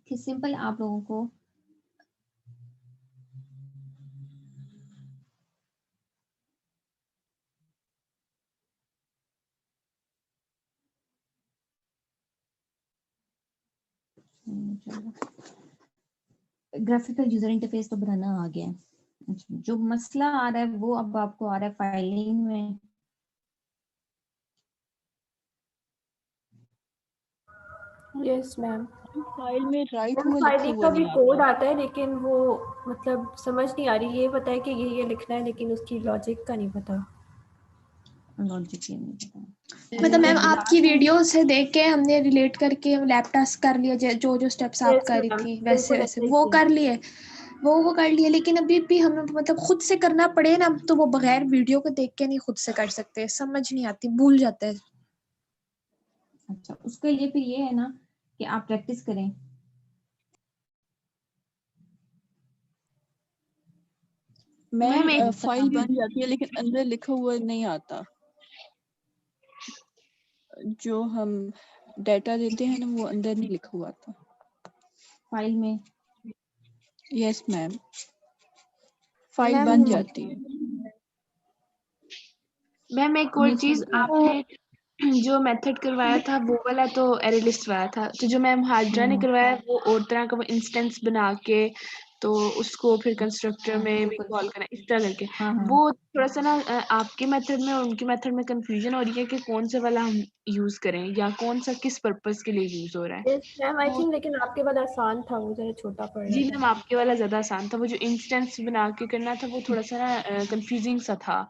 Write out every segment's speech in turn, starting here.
कि सिंपल आप लोगों को ग्राफिकल यूजर इंटरफेस तो बनाना आ गया है। अच्छा, जो मसला आ रहा है वो अब आपको आ रहा है फाइलिंग में। Yes ma'am. फाइल में राइट हुआ लिखा फाइलिंग हुआ का भी नहीं कोड आता। आता है लेकिन वो मतलब समझ नहीं आ रही। ये पता है कि ये लिखना है लेकिन उसकी लॉजिक का नहीं पता। लॉजिक ये नहीं पता। मतलब मैम अच्छा, आपकी वीडियो से देख के हमने रिलेट करके लैब टास्क कर लिया, जो जो स्टेप्स आप यस कर रही मैम, थी वैसे बिल्कुल वैसे ऐसा ही वो किया। कर लिए, वो कर लिए, लेकिन अभी भी हमें मतलब खुद से करना पड़े ना तो वो बगैर वीडियो को देख के नहीं खुद से कर सकते, समझ नहीं आती, भूल जाते हैं। अच्छा, उसके लिए फिर ये है ना कि आप प्रैक्टिस करें। मैम फाइल बन जाती है लेकिन अंदर लिखा हुआ नहीं आता। जो हम डाटा देते हैं ना वो अंदर नहीं लिखा हुआ आता फाइल में। यस मैम, फाइल मैम बन जाती है। मैम एक और चीज, आपने जो मेथड करवाया था वो वाला तो एरे लिस्ट वाला था, तो जो मैम हाजरा ने करवाया वो और तरह का, वो इंस्टेंस बना के तो उसको फिर कंस्ट्रक्टर में भी कॉल करना इस तरह करके। वो थोड़ा सा ना आपके मेथड में और उनके मेथड में कंफ्यूजन हो रही है कि कौन सा वाला हम यूज करें या कौन सा किस पर्पस के लिए यूज हो रहा है। मैम आई थिंक लेकिन आपके वाला आसान था, वो जरा छोटा पड़ रहा जी था। मैम, आपके वाला ज्यादा आसान था। वो जो इंस्टेंस बना के करना था वो थोड़ा सा ना कंफ्यूजिंग सा था,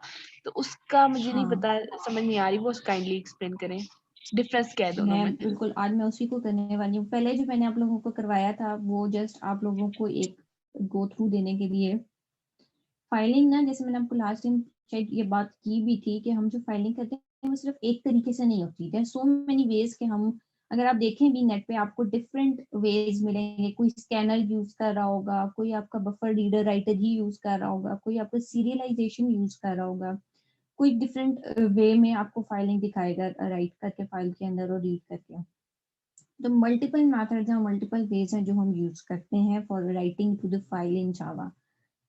तो उसका मुझे नहीं पता, समझ नहीं आ रही। वो काइंडली एक्सप्लेन करें डिफरेंस क्या है दोनों में। बिल्कुल, आज मैं उसी को करने वाली हूँ। पहले जो मैंने आप लोगों को करवाया था वो जस्ट आप लोगों को एक गो थ्रू देने के लिए। फाइलिंग ना, जैसे मैंने आपको लास्ट टाइम शायद ये बात की भी थी कि हम जो फाइलिंग करते हैं वो सिर्फ एक तरीके से नहीं होती है। सो मेनी वेज के हम, अगर आप देखें भी नेट पे आपको डिफरेंट वेज मिलेंगे। कोई स्कैनर यूज कर रहा होगा, कोई आपका बफर रीडर राइटर ही यूज कर रहा होगा, कोई आपका सीरियलाइजेशन यूज कर रहा होगा, कोई डिफरेंट वे में आपको फाइलिंग दिखाएगा राइट करके फाइल के अंदर और रीड करके। तो मल्टीपल मेथड्स हैं, मल्टीपल वेज हैं जो हम यूज करते हैं for writing to the file in Java.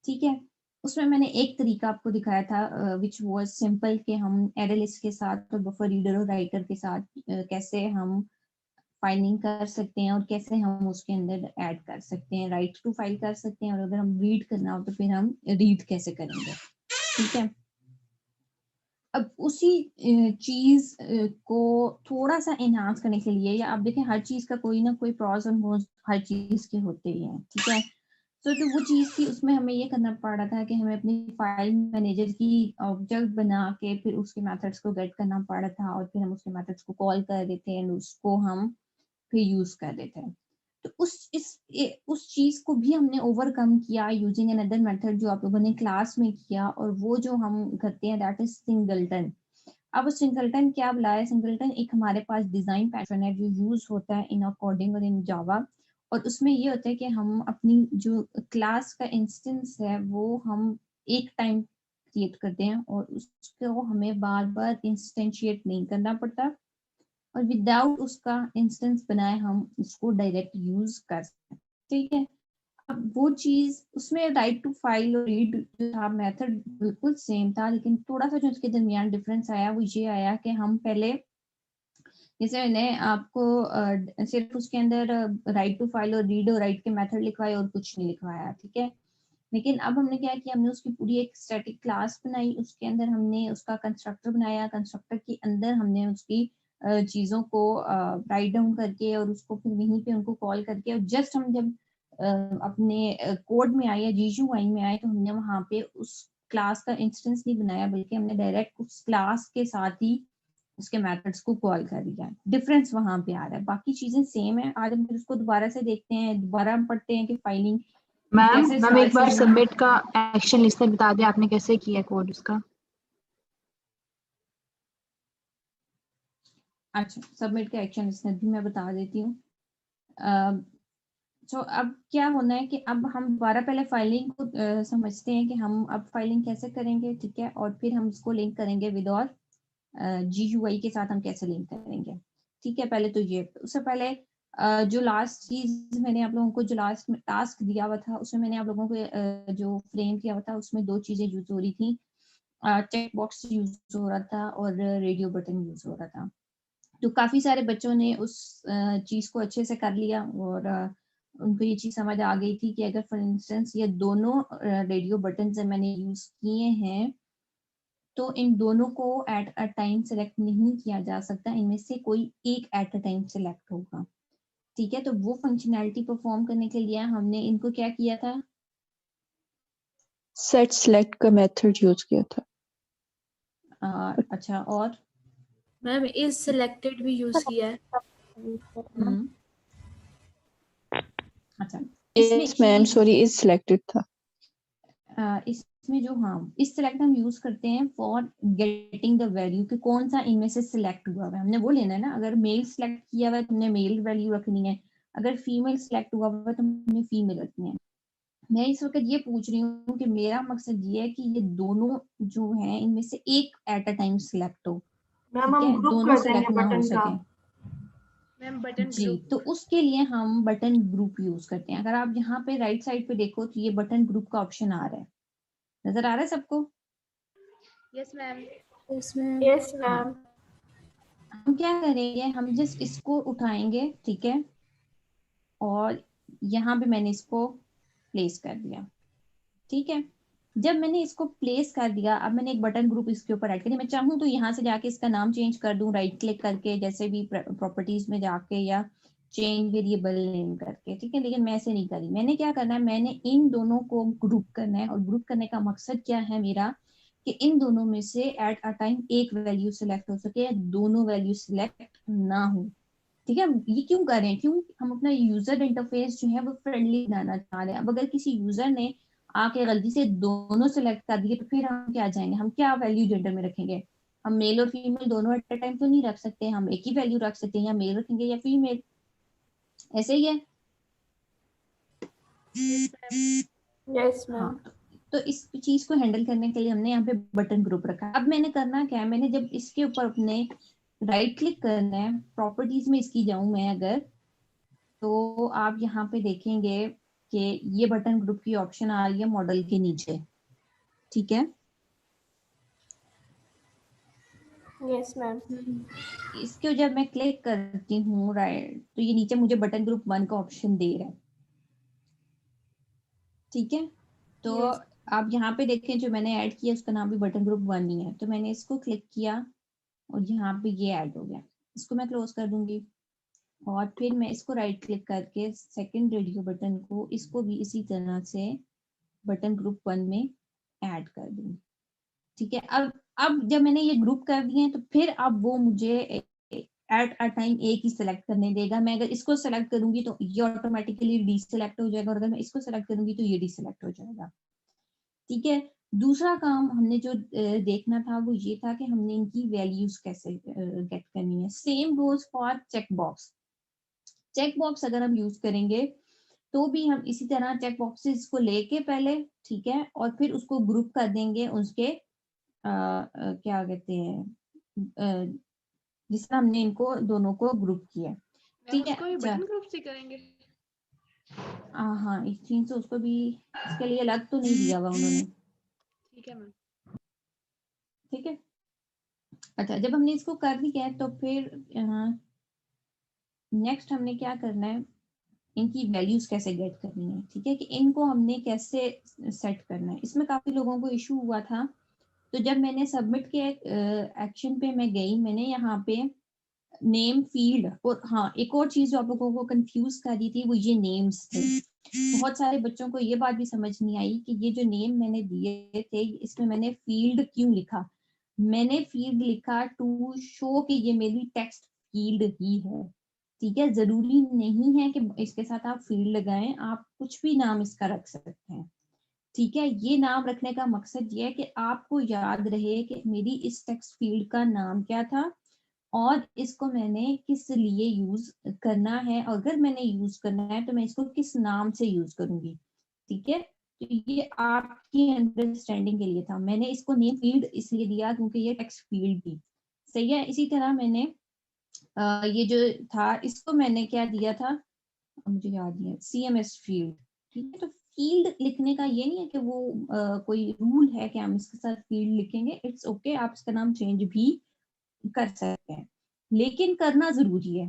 ठीक है, उसमें मैंने एक तरीका आपको दिखाया था विच वाज सिंपल, कि हम एरे लिस्ट के साथ और बफर रीडर और राइटर के साथ कैसे हम फाइलिंग कर सकते हैं और कैसे हम उसके अंदर ऐड कर सकते हैं, राइट टू फाइल कर सकते हैं, और अगर हम रीड करना हो तो फिर हम रीड कैसे करेंगे। ठीक है, अब उसी चीज को थोड़ा सा एनहांस करने के लिए, या आप देखें हर चीज का कोई ना कोई प्रॉस और कॉन्स हर चीज के होते ही हैं। ठीक है, तो जो वो चीज थी उसमें हमें ये करना पड़ रहा था कि हमें अपनी फाइल मैनेजर की ऑब्जेक्ट बना के फिर उसके मेथड्स को गेट करना पड़ रहा था, और फिर हम उसके मेथड्स को कॉल कर देते हैं, उसको हम फिर यूज कर देते हैं। तो उस चीज को भी हमने ओवरकम किया यूजिंग अनदर मेथड जो आप लोगों ने क्लास में किया, और वो जो हम करते हैं दैट इज सिंगलटन। अब सिंगलटन क्या बुलाया? सिंगलटन एक हमारे पास डिजाइन पैटर्न है जो यूज होता है इन अ कोडिंग और इन जावा, और उसमें ये होता है कि हम अपनी जो क्लास का इंस्टेंस है वो हम एक टाइम क्रिएट करते हैं, और उसको हमें बार बार इंस्टेंशिएट नहीं करना पड़ता, और विदाउट उसका इंस्टेंस बनाए हम उसको डायरेक्ट यूज कर सकते हैं। ठीक है, अब वो चीज उसमें राइट टू फाइल और रीड जो था मेथड बिल्कुल सेम था, लेकिन थोड़ा सा जो उसके दरमियान डिफरेंस आया वो ये आया कि हम पहले, जैसे मैंने आपको सिर्फ उसके अंदर राइट टू फाइल और रीड और राइट के मेथड लिखवाए और कुछ नहीं लिखवाया। ठीक है, लेकिन अब हमने क्या किया, हमने उसकी पूरी एक स्टैटिक क्लास बनाई, उसके अंदर हमने उसका कंस्ट्रक्टर बनाया, कंस्ट्रक्टर के अंदर हमने उसकी चीज़ों को राइट डाउन करके और उसको फिर वहीं पे उनको कॉल करके, और जस्ट हम जब अपने कोड में आए या GUI में आए तो हमने वहाँ पे उस क्लास का इंस्टेंस नहीं बनाया, बल्कि हमने डायरेक्ट उस क्लास के साथ ही उसके मेथड्स को कॉल कर दिया। डिफरेंस वहां पे आ रहा है, बाकी चीजें सेम है। आज हम फिर उसको दोबारा से देखते हैं, दोबारा हम पढ़ते हैं कि फाइलिंग मैम एक बार सबमिट का एक्शन लिस्ट बता दें आपने कैसे किया कोड उसका। अच्छा, सबमिट का एक्शन लिस्ट भी मैं बता देती हूँ। तो अब क्या होना है कि अब हम दोबारा पहले फाइलिंग को समझते हैं कि हम अब फाइलिंग कैसे करेंगे। ठीक है, और फिर हम इसको लिंक करेंगे विद और GUI के साथ हम कैसे लिंक करेंगे। ठीक है, पहले तो ये, उससे पहले जो लास्ट चीज मैंने आप लोगों को जो लास्ट में टास्क दिया हुआ था उसमें मैंने आप लोगों को जो फ्रेम किया हुआ था उसमें 2 चीजें यूज हो रही थी, चेक बॉक्स यूज हो रहा था और रेडियो बटन यूज हो रहा था। तो काफी सारे बच्चों ने उस चीज को अच्छे से कर लिया और उनको ये चीज समझ आ गई थी कि अगर फॉर इंस्टेंस ये दोनों रेडियो बटन मैंने यूज किए हैं तो इन दोनों को एट अ टाइम सेलेक्ट नहीं किया जा सकता, इनमें से कोई एक एट अ टाइम सेलेक्ट होगा। ठीक है, तो वो फंक्शनैलिटी परफॉर्म करने के लिए हमने इनको क्या किया था, सेट सिलेक्ट का मेथड यूज किया था। अच्छा, और मैम इज सिलेक्टेड भी यूज किया है। अच्छा, yes ma'am, sorry, is selected था। इसमें जो इस सिलेक्ट हम यूज करते हैं फॉर गेटिंग द वैल्यू कि कौन सा इनमें से सिलेक्ट हुआ है, हमने वो लेना है ना। अगर मेल सिलेक्ट किया हुआ है तो हमने मेल वैल्यू रखनी है, अगर फीमेल सिलेक्ट हुआ है तो हमने फीमेल रखनी है। मैं इस वक्त ये पूछ रही हूँ कि मेरा मकसद ये है कि ये दोनों जो हैं इनमें से एक एट अ टाइम सिलेक्ट हो, मैम ठीक हम है, ग्रुप दोनों कर देंगे सिलेक्ट ना हो बटन का। सके। मैम बटन जी, ग्रुप। तो उसके लिए हम बटन ग्रुप यूज करते हैं। अगर आप यहाँ पे राइट साइड पे देखो तो ये बटन ग्रुप का ऑप्शन आ रहा है, नजर आ रहा है सबको? Yes ma'am. Yes ma'am. हम क्या करेंगे, हम जस्ट इसको उठाएंगे, ठीक है, और यहाँ पे मैंने इसको प्लेस कर दिया। ठीक है, जब मैंने इसको प्लेस कर दिया अब मैंने एक बटन ग्रुप इसके ऊपर ऐड किया। मैं चाहूँ तो यहाँ से जाके इसका नाम चेंज कर दूं, राइट क्लिक करके, जैसे भी प्रॉपर्टीज में जाके, या चेंज वेरिएबल नेम करके, ठीक है, लेकिन मैं ऐसे नहीं करी। मैंने क्या करना है, मैंने इन दोनों को ग्रुप करना है, और ग्रुप करने का मकसद क्या है मेरा, कि इन दोनों में से एट अ टाइम एक वैल्यू सिलेक्ट हो सके, दोनों वैल्यू सिलेक्ट ना हो। ठीक है, ये क्यों कर रहे हैं, क्यों हम अपना यूजर इंटरफेस जो है वो फ्रेंडली बनाना चाह रहे हैं। अब अगर किसी यूजर ने आके गलती से दोनों सेलेक्ट कर दिए तो फिर हम क्या जाएंगे, हम क्या वैल्यू जेंडर में रखेंगे? हम मेल और फीमेल दोनों एट अ टाइम तो नहीं रख सकते, हम एक ही वैल्यू रख सकते हैं, या मेल रखेंगे या फीमेल, ऐसे ही है। यस हाँ, मैम। तो इस चीज को हैंडल करने के लिए हमने यहाँ पे बटन ग्रुप रखा। अब मैंने करना क्या है, मैंने जब इसके ऊपर अपने राइट क्लिक करना है, प्रॉपर्टीज में इसकी जाऊं मैं अगर, तो आप यहाँ पे देखेंगे कि ये बटन ग्रुप की ऑप्शन आ रही है मॉडल के नीचे, ठीक है। Yes ma'am. इसको जब मैं क्लिक करती हूँ राइट, तो ये नीचे मुझे बटन ग्रुप 1 का ऑप्शन दे रहा है, ठीक है। तो यस। आप यहाँ पे देखें जो मैंने ऐड किया उसका नाम भी बटन ग्रुप 1 ही है, तो मैंने इसको क्लिक किया और यहाँ पे ये ऐड हो गया। इसको मैं क्लोज कर दूंगी और फिर मैं इसको राइट क्लिक करके सेकंड रेडियो बटन को, इसको भी इसी तरह से बटन ग्रुप 1 में ऐड कर दूंगी, ठीक है। अब जब मैंने ये ग्रुप कर दिए हैं तो फिर अब वो मुझे एट अ टाइम एक ही सिलेक्ट करने देगा। मैं अगर इसको सेलेक्ट करूंगी तो ये ऑटोमेटिकली डीसेलेक्ट हो जाएगा, और अगर मैं इसको सेलेक्ट करूंगी तो ये डीसेलेक्ट हो जाएगा, ठीक है। दूसरा काम हमने जो देखना था वो ये था कि हमने इनकी वैल्यूज कैसे गेट करनी है। Same goes for check box. Check box अगर हम यूज करेंगे तो भी हम इसी तरह चेक बॉक्सेस को लेके पहले, ठीक है, और फिर उसको ग्रुप कर देंगे उसके क्या कहते हैं, जिस तरह हमने इनको दोनों को ग्रुप किया, ठीक है। उसको भी बटन ग्रुप से करेंगे। हाँ, इस चीज से उसको भी, इसके लिए अलग तो नहीं दिया हुआ उन्होंने, ठीक है मैम। ठीक है। अच्छा, जब हमने इसको कर दिया तो फिर नेक्स्ट हमने क्या करना है, इनकी वैल्यूज कैसे गेट करनी है, ठीक है, कि इनको हमने कैसे सेट करना है। इसमें काफी लोगों को इशू हुआ था, तो जब मैंने सबमिट के एक्शन पे मैं गई, मैंने यहाँ पे नेम फील्ड, और हाँ एक और चीज जो आप लोगों को कंफ्यूज कर रही थी वो ये नेम्स थे। बहुत सारे बच्चों को ये बात भी समझ नहीं आई कि ये जो नेम मैंने दिए थे इसमें मैंने फील्ड क्यों लिखा। मैंने फील्ड लिखा टू शो कि ये मेरी टेक्स्ट फील्ड ही है, ठीक है। जरूरी नहीं है कि इसके साथ आप फील्ड लगाएं, आप कुछ भी नाम इसका रख सकते हैं, ठीक है। ये नाम रखने का मकसद ये है कि आपको याद रहे कि मेरी इस टेक्स्ट फील्ड का नाम क्या था और इसको मैंने किस लिए यूज करना है, और अगर मैंने यूज करना है तो मैं इसको किस नाम से यूज करूंगी, ठीक है। तो ये आपकी अंडरस्टैंडिंग के लिए था। मैंने इसको नेम फील्ड इसलिए दिया क्योंकि ये टेक्स्ट फील्ड थी, सही है। इसी तरह मैंने ये जो था इसको मैंने क्या दिया था, मुझे याद नहीं है, CMS फील्ड। ठीक है, तो फील्ड लिखने का ये नहीं है कि वो कोई रूल है कि हम इसके साथ फील्ड लिखेंगे, इट्स ओके, आप इसका नाम चेंज भी कर सकते हैं, लेकिन करना जरूरी है।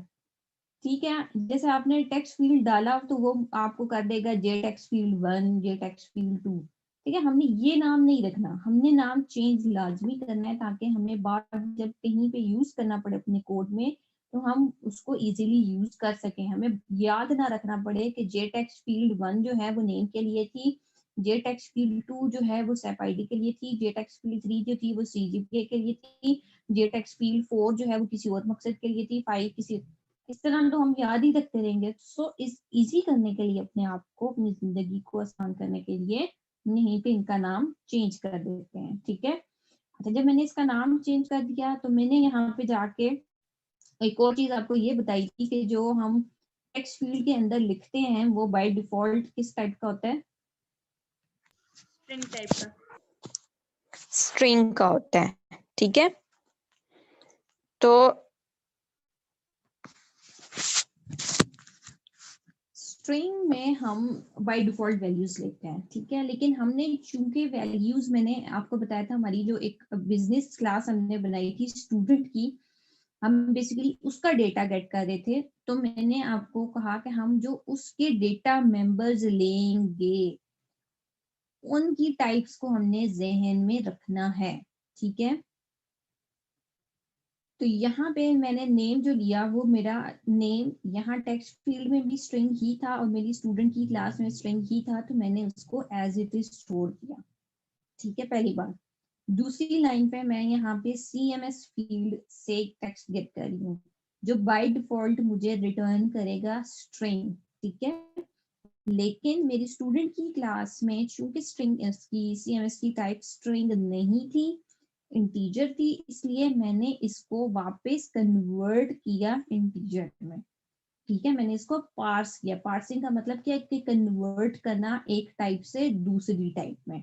ठीक है, जैसे आपने टेक्स्ट फील्ड डाला तो वो आपको कर देगा जे टेक्स्ट फील्ड 1, जे टेक्स्ट फील्ड 2। ठीक है, हमने ये नाम नहीं रखना, हमने नाम चेंज लाजमी करना है ताकि हमें बाद जब कहीं पे यूज करना पड़े अपने कोड में तो हम उसको इजीली यूज कर सकें। हमें याद ना रखना पड़े कि जे टेक्स्ट फील्ड 1 जो है वो नेम के लिए थी, जे टेक्स्ट फील्ड 2 जो है वो सेप आईडी के लिए थी, जे टेक्स्ट फील्ड 3 जो थी वो CGPA के लिए थी, जे टेक्स्ट फील्ड 4 जो है वो किसी और मकसद के लिए थी, 5 किसी, इस तरह तो हम याद ही रखते रहेंगे। सो इस इजी करने के लिए अपने आप को, अपनी जिंदगी को आसान करने के लिए यहीं पे इनका नाम चेंज कर देते हैं। ठीक है, अच्छा जब मैंने इसका नाम चेंज कर दिया तो मैंने यहाँ पे जाके एक और चीज आपको ये बताई थी कि जो हम टेक्स्ट फील्ड के अंदर लिखते हैं वो बाय डिफॉल्ट किस टाइप का होता है, स्ट्रिंग टाइप का, स्ट्रिंग का होता है। ठीक है, तो स्ट्रिंग में हम बाय डिफॉल्ट वैल्यूज लेते हैं। ठीक है, लेकिन हमने चूंकि वैल्यूज, मैंने आपको बताया था हमारी जो एक बिजनेस क्लास हमने बनाई थी स्टूडेंट की, हम बेसिकली उसका डेटा गेट कर रहे थे, तो मैंने आपको कहा कि हम जो उसके डेटा मेंबर्स लेंगे उनकी टाइप्स को हमने जहन में रखना है। ठीक है, तो यहाँ पे मैंने नेम जो लिया वो मेरा नेम यहाँ टेक्स्ट फील्ड में भी स्ट्रिंग ही था और मेरी स्टूडेंट की क्लास में स्ट्रिंग ही था, तो मैंने उसको एज इट इज छोड़ दिया। ठीक है, पहली बात। दूसरी लाइन पे मैं यहाँ पे CMS फील्ड से टेक्स्ट गेट कर रही हूँ जो बाय डिफॉल्ट मुझे रिटर्न करेगा स्ट्रिंग। ठीक है, लेकिन मेरी स्टूडेंट की क्लास में चूंकि स्ट्रिंग की CMS की टाइप स्ट्रिंग नहीं थी, इंटीजर थी, इसलिए मैंने इसको वापस कन्वर्ट किया इंटीजर में। ठीक है, मैंने इसको पार्स किया। पार्सिंग का मतलब क्या है कि कन्वर्ट करना एक टाइप से दूसरी टाइप में।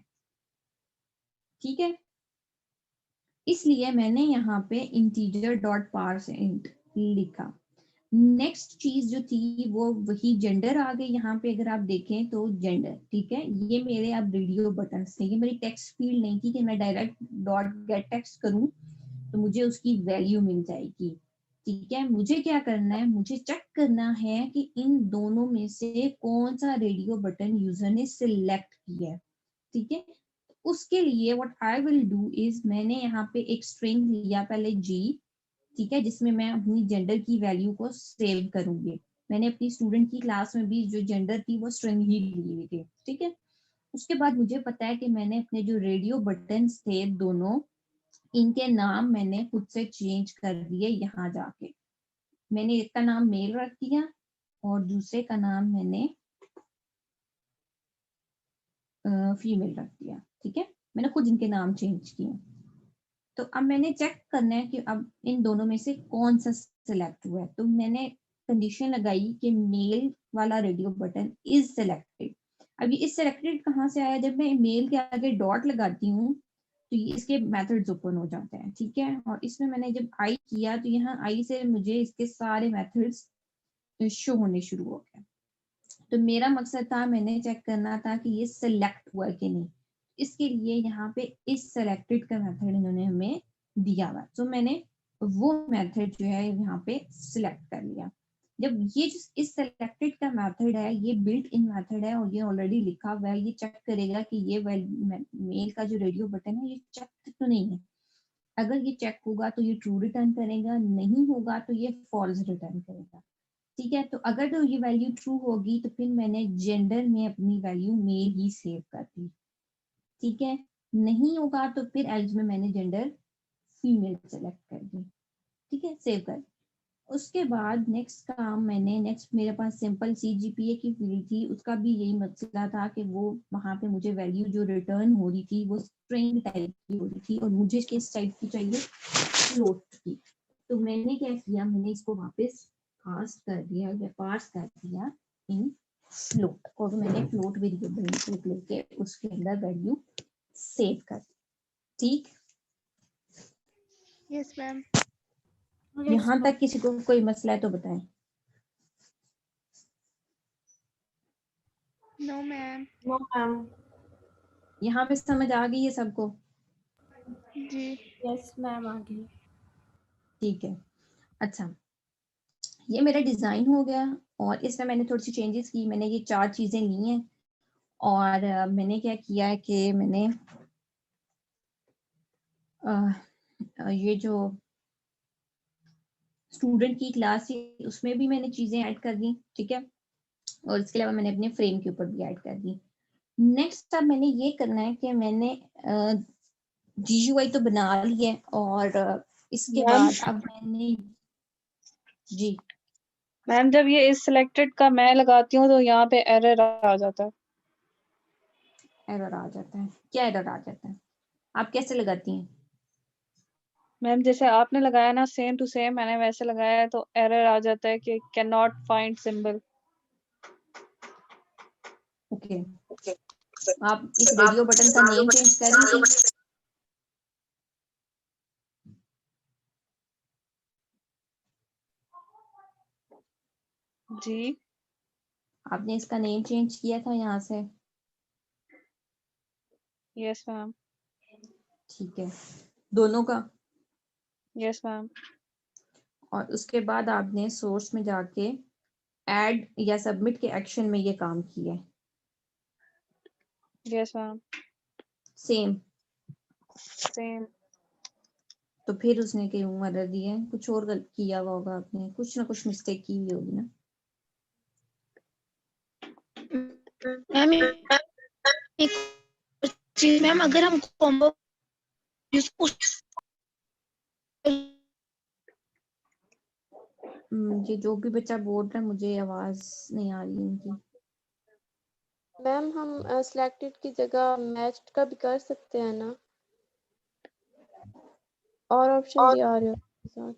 ठीक है, इसलिए मैंने यहाँ पे इंटीजर डॉट पार्स इंट लिखा। नेक्स्ट चीज जो थी वो वही जेंडर आ गई यहाँ पे, अगर आप देखें तो जेंडर। ठीक है, ये मेरे अब रेडियो बटन थे, ये मेरी टेक्स्ट फील्ड नहीं थी कि मैं डायरेक्ट डॉट गेट टेक्स्ट करूं तो मुझे उसकी वैल्यू मिल जाएगी। ठीक है, मुझे क्या करना है, मुझे चेक करना है कि इन दोनों में से कौन सा रेडियो बटन यूजर ने सिलेक्ट किया है। ठीक है, उसके लिए what I will do is, मैंने यहाँ पे एक स्ट्रिंग लिया पहले G। ठीक है, जिसमें मैं अपनी जेंडर की वैल्यू को सेव करूंगी। मैंने अपनी स्टूडेंट की क्लास में भी जो जेंडर थी वो स्ट्रिंग ही ली हुई थी। ठीक है, उसके बाद मुझे पता है कि मैंने अपने जो रेडियो बटन्स थे दोनों, इनके नाम मैंने खुद से चेंज कर दिए। यहाँ जाके मैंने एक का नाम मेल रख दिया और दूसरे का नाम मैंने फीमेल रख दिया। ठीक है, मैंने खुद इनके नाम चेंज किए। तो अब मैंने चेक करना है कि अब इन दोनों में से कौन सा सिलेक्ट हुआ है, तो मैंने कंडीशन लगाई कि मेल वाला रेडियो बटन इज सिलेक्टेड। अब ये इस सिलेक्टेड कहाँ से आया, जब मैं मेल के आगे डॉट लगाती हूँ तो ये इसके मेथड्स ओपन हो जाते हैं। ठीक है, और इसमें मैंने जब आई किया तो यहाँ आई से मुझे इसके सारे मेथड्स शो होने शुरू हो गए। तो मेरा मकसद था, मैंने चेक करना था कि ये सिलेक्ट हुआ कि नहीं, इसके लिए यहाँ पे इस सेलेक्टेड का मेथड इन्होंने हमें दिया हुआ, तो मैंने वो मेथड जो है यहाँ पे सिलेक्ट कर लिया। जब ये इस सेलेक्टेड का मेथड है, ये बिल्ट इन मेथड है और ये ऑलरेडी लिखा हुआ है, ये चेक करेगा कि ये मेल का जो रेडियो बटन है ये चेक तो नहीं है। अगर ये चेक होगा तो ये ट्रू रिटर्न करेगा, नहीं होगा तो ये फॉल्स रिटर्न करेगा। ठीक है, तो अगर तो ये वैल्यू ट्रू होगी तो फिर मैंने जेंडर में अपनी वैल्यू मेल ही सेव कर दी। ठीक है, नहीं होगा तो फिर एल्स में मैंने जेंडर फीमेल सेलेक्ट कर दी। ठीक है, सेव कर। उसके बाद नेक्स्ट काम मैंने, नेक्स्ट मेरे पास सिंपल CGPA की फील्ड थी, उसका भी यही मसला था कि वो वहां पे मुझे वैल्यू जो रिटर्न हो रही थी वो स्ट्रिंग टाइप की हो रही थी और मुझे किस टाइप की चाहिए, फ्लोट की। तो मैंने क्या किया, मैंने इसको वापस पास कर दिया या पास कर दिया इन फ्लोट, और मैंने फ्लोट वेरिएबल लेके उसके अंदर वैल्यू सेव कर दी। ठीक, यस मैम। यहाँ तक किसी को कोई मसला है तो बताएं। No ma'am. यहाँ पे समझ आ गई है सबको? जी यस मैम आ गई। ठीक है। अच्छा, ये मेरा डिजाइन हो गया और इसमें मैंने थोड़ी सी चेंजेस की। मैंने ये 4 चीजें ली हैं और मैंने क्या किया है कि मैंने ये जो स्टूडेंट की क्लास थी उसमें भी मैंने चीजें ऐड कर दी, ठीक है, और इसके अलावा मैंने अपने फ्रेम के ऊपर भी ऐड कर दी। नेक्स्ट अब मैंने ये करना है कि मैंने GUI तो बना ली है और इसके बाद अब मैंने जी मैम जब ये इस सिलेक्टेड का मैं लगाती हूँ तो यहाँ पे एरर आ जाता है। एरर आ जाता है? क्या एरर आ जाता है? आप कैसे लगाती हैं? मैम जैसे आपने लगाया ना सेम टू सेम मैंने वैसे लगाया है तो एरर आ जाता है कि can not find symbol. Okay, आप इस रेडियो बटन का नेम चेंज करेंगे? जी आपने इसका नेम चेंज किया था यहाँ से? Yes ma'am. ठीक है, दोनों का? Yes ma'am. और उसके बाद आपने सोर्स में जाके ऐड या सबमिट के एक्शन में ये काम किया है? Yes ma'am. सेम? सेम। तो फिर उसने क्यों एरर दिया है? कुछ और गलत किया हुआ होगा आपने, कुछ ना कुछ मिस्टेक की हुई होगी ना। मैम अगर हम कॉम्बो ये जो भी बच्चा बोल रहा है मुझे आवाज नहीं आ रही इनकी। मैम हम सिलेक्टेड की जगह मैच्ड का भी कर सकते हैं ना, और ऑप्शन भी आ रहे हो साथ।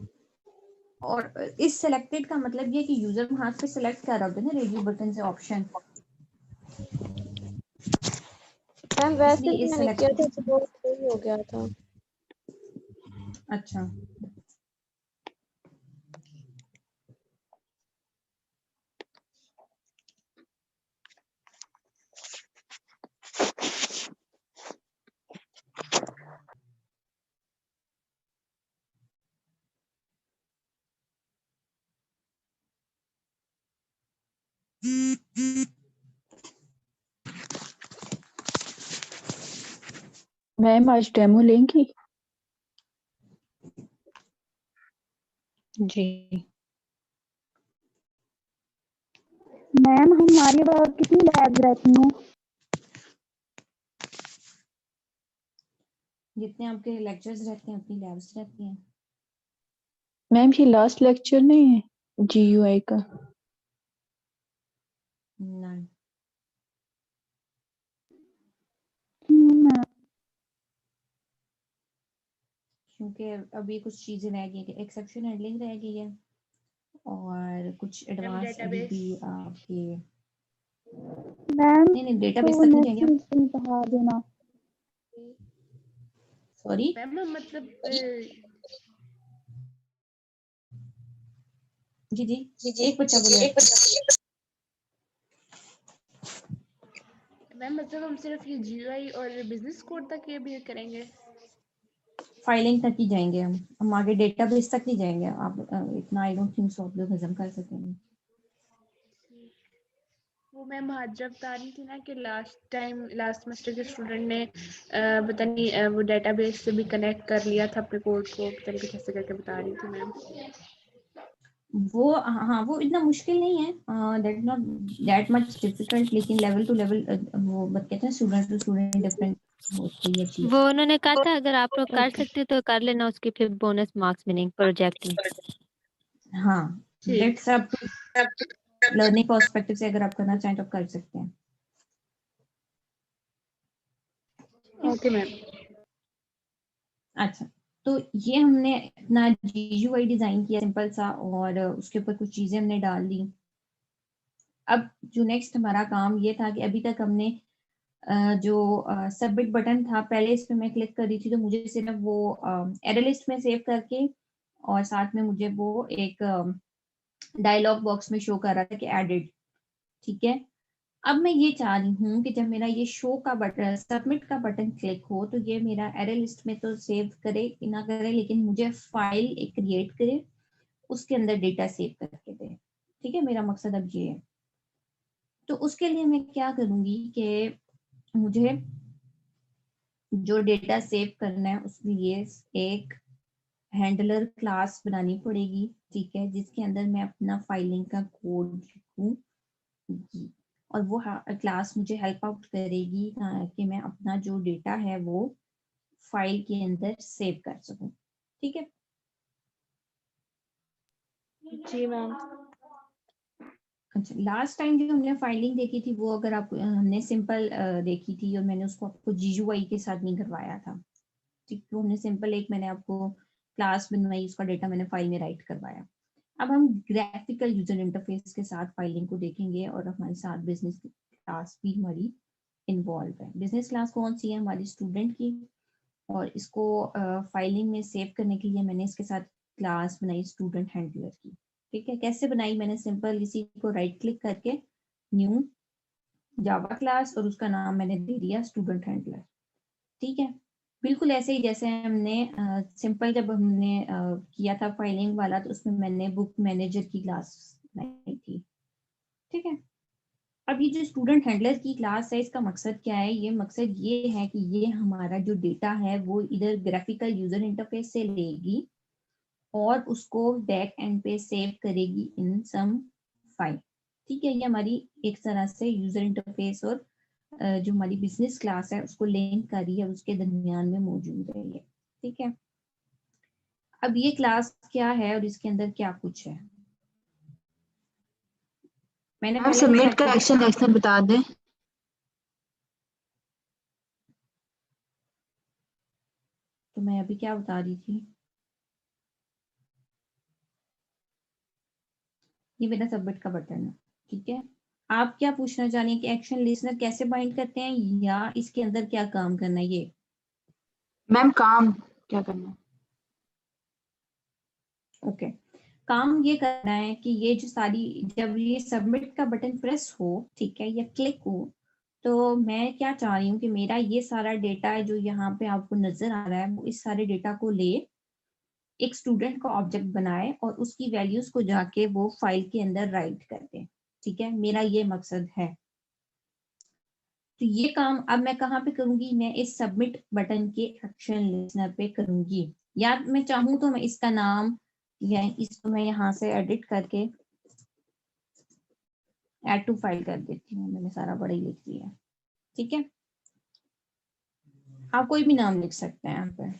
और इस सिलेक्टेड का मतलब ये कि यूजर को हाथ से सिलेक्ट कर रहा होता है ना रेडियो बटन से ऑप्शन। मैम वैसे इसलिए भी इस मैंने किया था सिलेक्टेड तो वो सही हो गया था। अच्छा मैम आज डेमो लेंगी? जी मैम हमारी और कितनी लैब्स रहती हैं? जितने आपके लेक्चर्स रहते हैं उतनी लैब्स रहती हैं। मैम ये लास्ट लेक्चर नहीं है GUI का? नहीं, मैम क्योंकि अभी कुछ चीजें रह गई है, एक्सेप्शन हैंडलिंग रह गई है और कुछ एडवांस अभी भी आपके नहीं डेटाबेस तक नहीं रह गया। बढ़ा देना। सॉरी मैम मतलब जी एक बच्चा बोले। मैम मतलब हम सिर्फ ये GUI और बिजनेस कोड तक ये भी करेंगे? फाइलिंग तक ही जाएंगे हम आगे डेटाबेस तक नहीं जाएंगे। आप इतना आई डोंट थिंक सो आप लोग हजम कर सकेंगे। वो मैम हाजरा बता रही थी ना कि लास्ट सेमेस्टर के स्टूडेंट ने पता नहीं वो डेटाबेस से भी कनेक्ट कर लिया था अपने कोड को, पता नहीं कुछ ऐसे करके बता रही थी मैम। वो हाँ वो इतना मुश्किल नहीं है, that not that much difficult, लेकिन लेवल टू लेवल वो कहते हैं स्टूडेंट टू स्टूडेंट डिफरेंट होती है चीज। वो उन्होंने कहा था अगर आप लोग कर सकते हो तो कर लेना, उसकी फिर बोनस मार्क्स मिलेंगे प्रोजेक्ट में। हाँ दैट्स अप लर्निंग पर्सपेक्टिव से अगर आप करना चाहें तो आप कर सकते हैं। Okay ma'am. अच्छा तो ये हमने अपना GUI डिजाइन किया सिंपल सा और उसके ऊपर कुछ चीजें हमने डाल दी। अब जो नेक्स्ट हमारा काम ये था कि अभी तक हमने जो सबमिट बटन था पहले इस पे मैं क्लिक कर रही थी तो मुझे सिर्फ वो एरर लिस्ट में सेव करके और साथ में मुझे वो एक डायलॉग बॉक्स में शो कर रहा था कि एडिड। ठीक है, अब मैं ये चाह रही हूँ कि जब मेरा ये शो का बटन, सबमिट का बटन क्लिक हो तो ये मेरा एरे लिस्ट में तो सेव करे कि ना करे, लेकिन मुझे फाइल एक क्रिएट करे, उसके अंदर डेटा सेव करके दे। ठीक है, मेरा मकसद अब ये है। तो उसके लिए मैं क्या करूंगी कि मुझे जो डेटा सेव करना है उसके लिए एक हैंडलर क्लास बनानी पड़ेगी। ठीक है, जिसके अंदर मैं अपना फाइलिंग का कोड लिखूं और वो क्लास मुझे हेल्प आउट करेगी कि मैं अपना जो डेटा है वो फाइल के अंदर सेव कर सकूं। ठीक है जी मैम। अच्छा, लास्ट टाइम जो हमने फाइलिंग देखी थी वो अगर आप हमने सिंपल देखी थी और मैंने उसको आपको GUI के साथ नहीं करवाया था। ठीक, तो हमने सिंपल एक मैंने आपको क्लास बनवाई, उसका डेटा मैंने फाइल में राइट करवाया। अब हम ग्राफिकल यूजर इंटरफेस के साथ फाइलिंग को देखेंगे और हमारे साथ बिजनेस क्लास भी हमारी इन्वॉल्व है। बिजनेस क्लास कौन सी है? हमारी स्टूडेंट की, और इसको फाइलिंग में सेव करने के लिए मैंने इसके साथ क्लास बनाई स्टूडेंट हैंडलर की। ठीक है, कैसे बनाई? मैंने सिंपल इसी को राइट क्लिक करके न्यू जावा क्लास और उसका नाम मैंने दे दिया स्टूडेंट हैंडलर। ठीक है, बिल्कुल ऐसे ही जैसे हमने सिंपल जब हमने किया था फाइलिंग वाला, तो उसमें मैंने बुक मैनेजर की क्लास बनाई थी। ठीक है, अब ये जो स्टूडेंट हैंडलर की क्लास है, इसका मकसद क्या है? ये मकसद ये है कि ये हमारा जो डेटा है वो इधर ग्राफिकल यूजर इंटरफेस से लेगी और उसको बैक एंड पे सेव करेगी इन सम फाइल। ठीक है, ये हमारी एक तरह से यूजर इंटरफेस और जो हमारी बिजनेस क्लास है उसको लिंक कर रही है, उसके दरमियान में मौजूद है ये। ठीक है, अब ये क्लास क्या है और इसके अंदर क्या कुछ है? मैंने मैम पहले सबमिट का एक्शन बता दें। तो मैं अभी क्या बता रही थी, ये मेरा सबमिट का बटन है। ठीक है, आप क्या पूछना चाह रही हैं कि एक्शन लिस्नर कैसे बाइंड करते हैं या इसके अंदर क्या काम करना है? ये मैम काम क्या करना है? ओके, काम ये करना है कि ये जो सारी, जब ये सबमिट का बटन प्रेस हो, ठीक है, या क्लिक हो, तो मैं क्या चाह रही हूँ कि मेरा ये सारा डेटा है जो यहाँ पे आपको नजर आ रहा है, वो इस सारे डेटा को ले एक स्टूडेंट का ऑब्जेक्ट बनाए और उसकी वैल्यूज को जाके वो फाइल के अंदर राइट कर दे। ठीक है, मेरा ये मकसद है। तो ये काम अब मैं कहाँ पे करूंगी? मैं इस सबमिट बटन के एक्शन लिस्नर पे करूंगी, या मैं चाहूँ तो मैं इसका नाम या इसको मैं यहाँ से एडिट करके ऐड टू फाइल कर देती हूँ। मैंने सारा बड़ा ही लिख दिया। ठीक है, आप कोई भी नाम लिख सकते हैं यहाँ पे।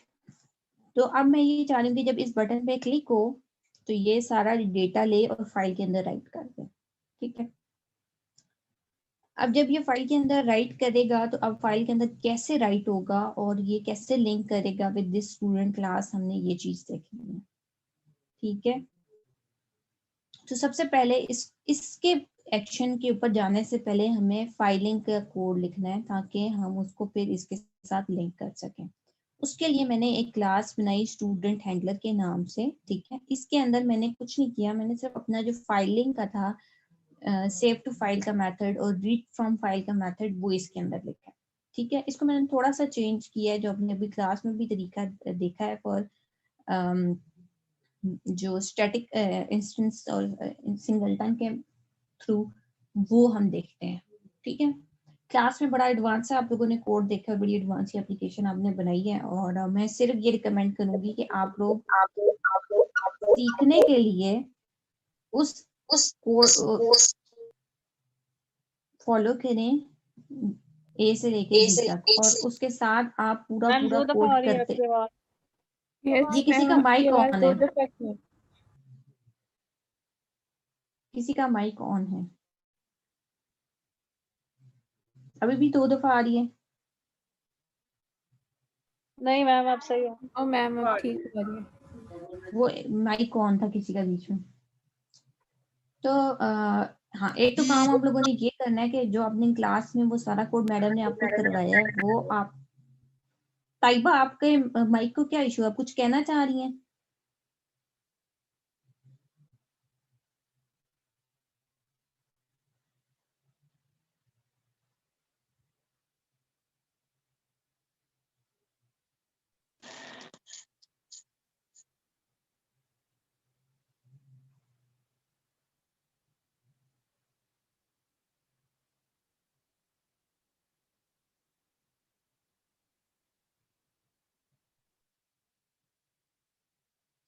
तो अब मैं ये चाह रही हूँ कि जब इस बटन पे क्लिक हो तो ये सारा डेटा ले और फाइल के अंदर राइट कर दे। ठीक है, अब जब ये फाइल के अंदर राइट करेगा तो अब फाइल के अंदर कैसे राइट होगा और ये कैसे लिंक करेगा विद दिस स्टूडेंट क्लास, हमने ये चीज देखनी है। ठीक है, तो सबसे पहले इसके एक्शन के ऊपर जाने से पहले हमें फाइलिंग का कोड लिखना है ताकि हम उसको फिर इसके साथ लिंक कर सकें। उसके लिए मैंने एक क्लास बनाई स्टूडेंट हैंडलर के नाम से। ठीक है, इसके अंदर मैंने कुछ नहीं किया, मैंने सिर्फ अपना जो फाइलिंग का था सेव टू फाइल का मेथड और रीड फ्रॉम फाइल का मेथड वो इसके अंदर लिखा है। ठीक है, इसको मैंने थोड़ा सा चेंज किया है, जो अपने अभी क्लास में भी तरीका देखा है फॉर जो स्टैटिक इंस्टेंस और सिंगलटन के थ्रू वो हम देखते हैं। ठीक है, क्लास में बड़ा एडवांस है, आप लोगों ने कोड देखा है, बड़ी एडवांस एप्लीकेशन आपने बनाई है, और मैं सिर्फ ये रिकमेंड करूंगी कि आप लोग सीखने के लिए उस कोड फॉलो करें ए से लेके बी तक, और उसके साथ आप पूरा मैम पूरा 2 दफा कोड आ रही है करते। आपकी आवाज। ये किसी का माइक ऑन है, है। किसी का माइक ऑन है, अभी भी 2 दफा आ रही है। नहीं मैम आप सही हो। ओ मैम अब ठीक हो रही है। वो माइक ऑन था किसी का बीच में। तो हाँ, एक तो काम आप लोगों ने ये करना है कि जो अपनी क्लास में वो सारा कोड मैडम ने आपको करवाया है वो आप, ताइबा आपके माइक को क्या इशू है, आप कुछ कहना चाह रही हैं?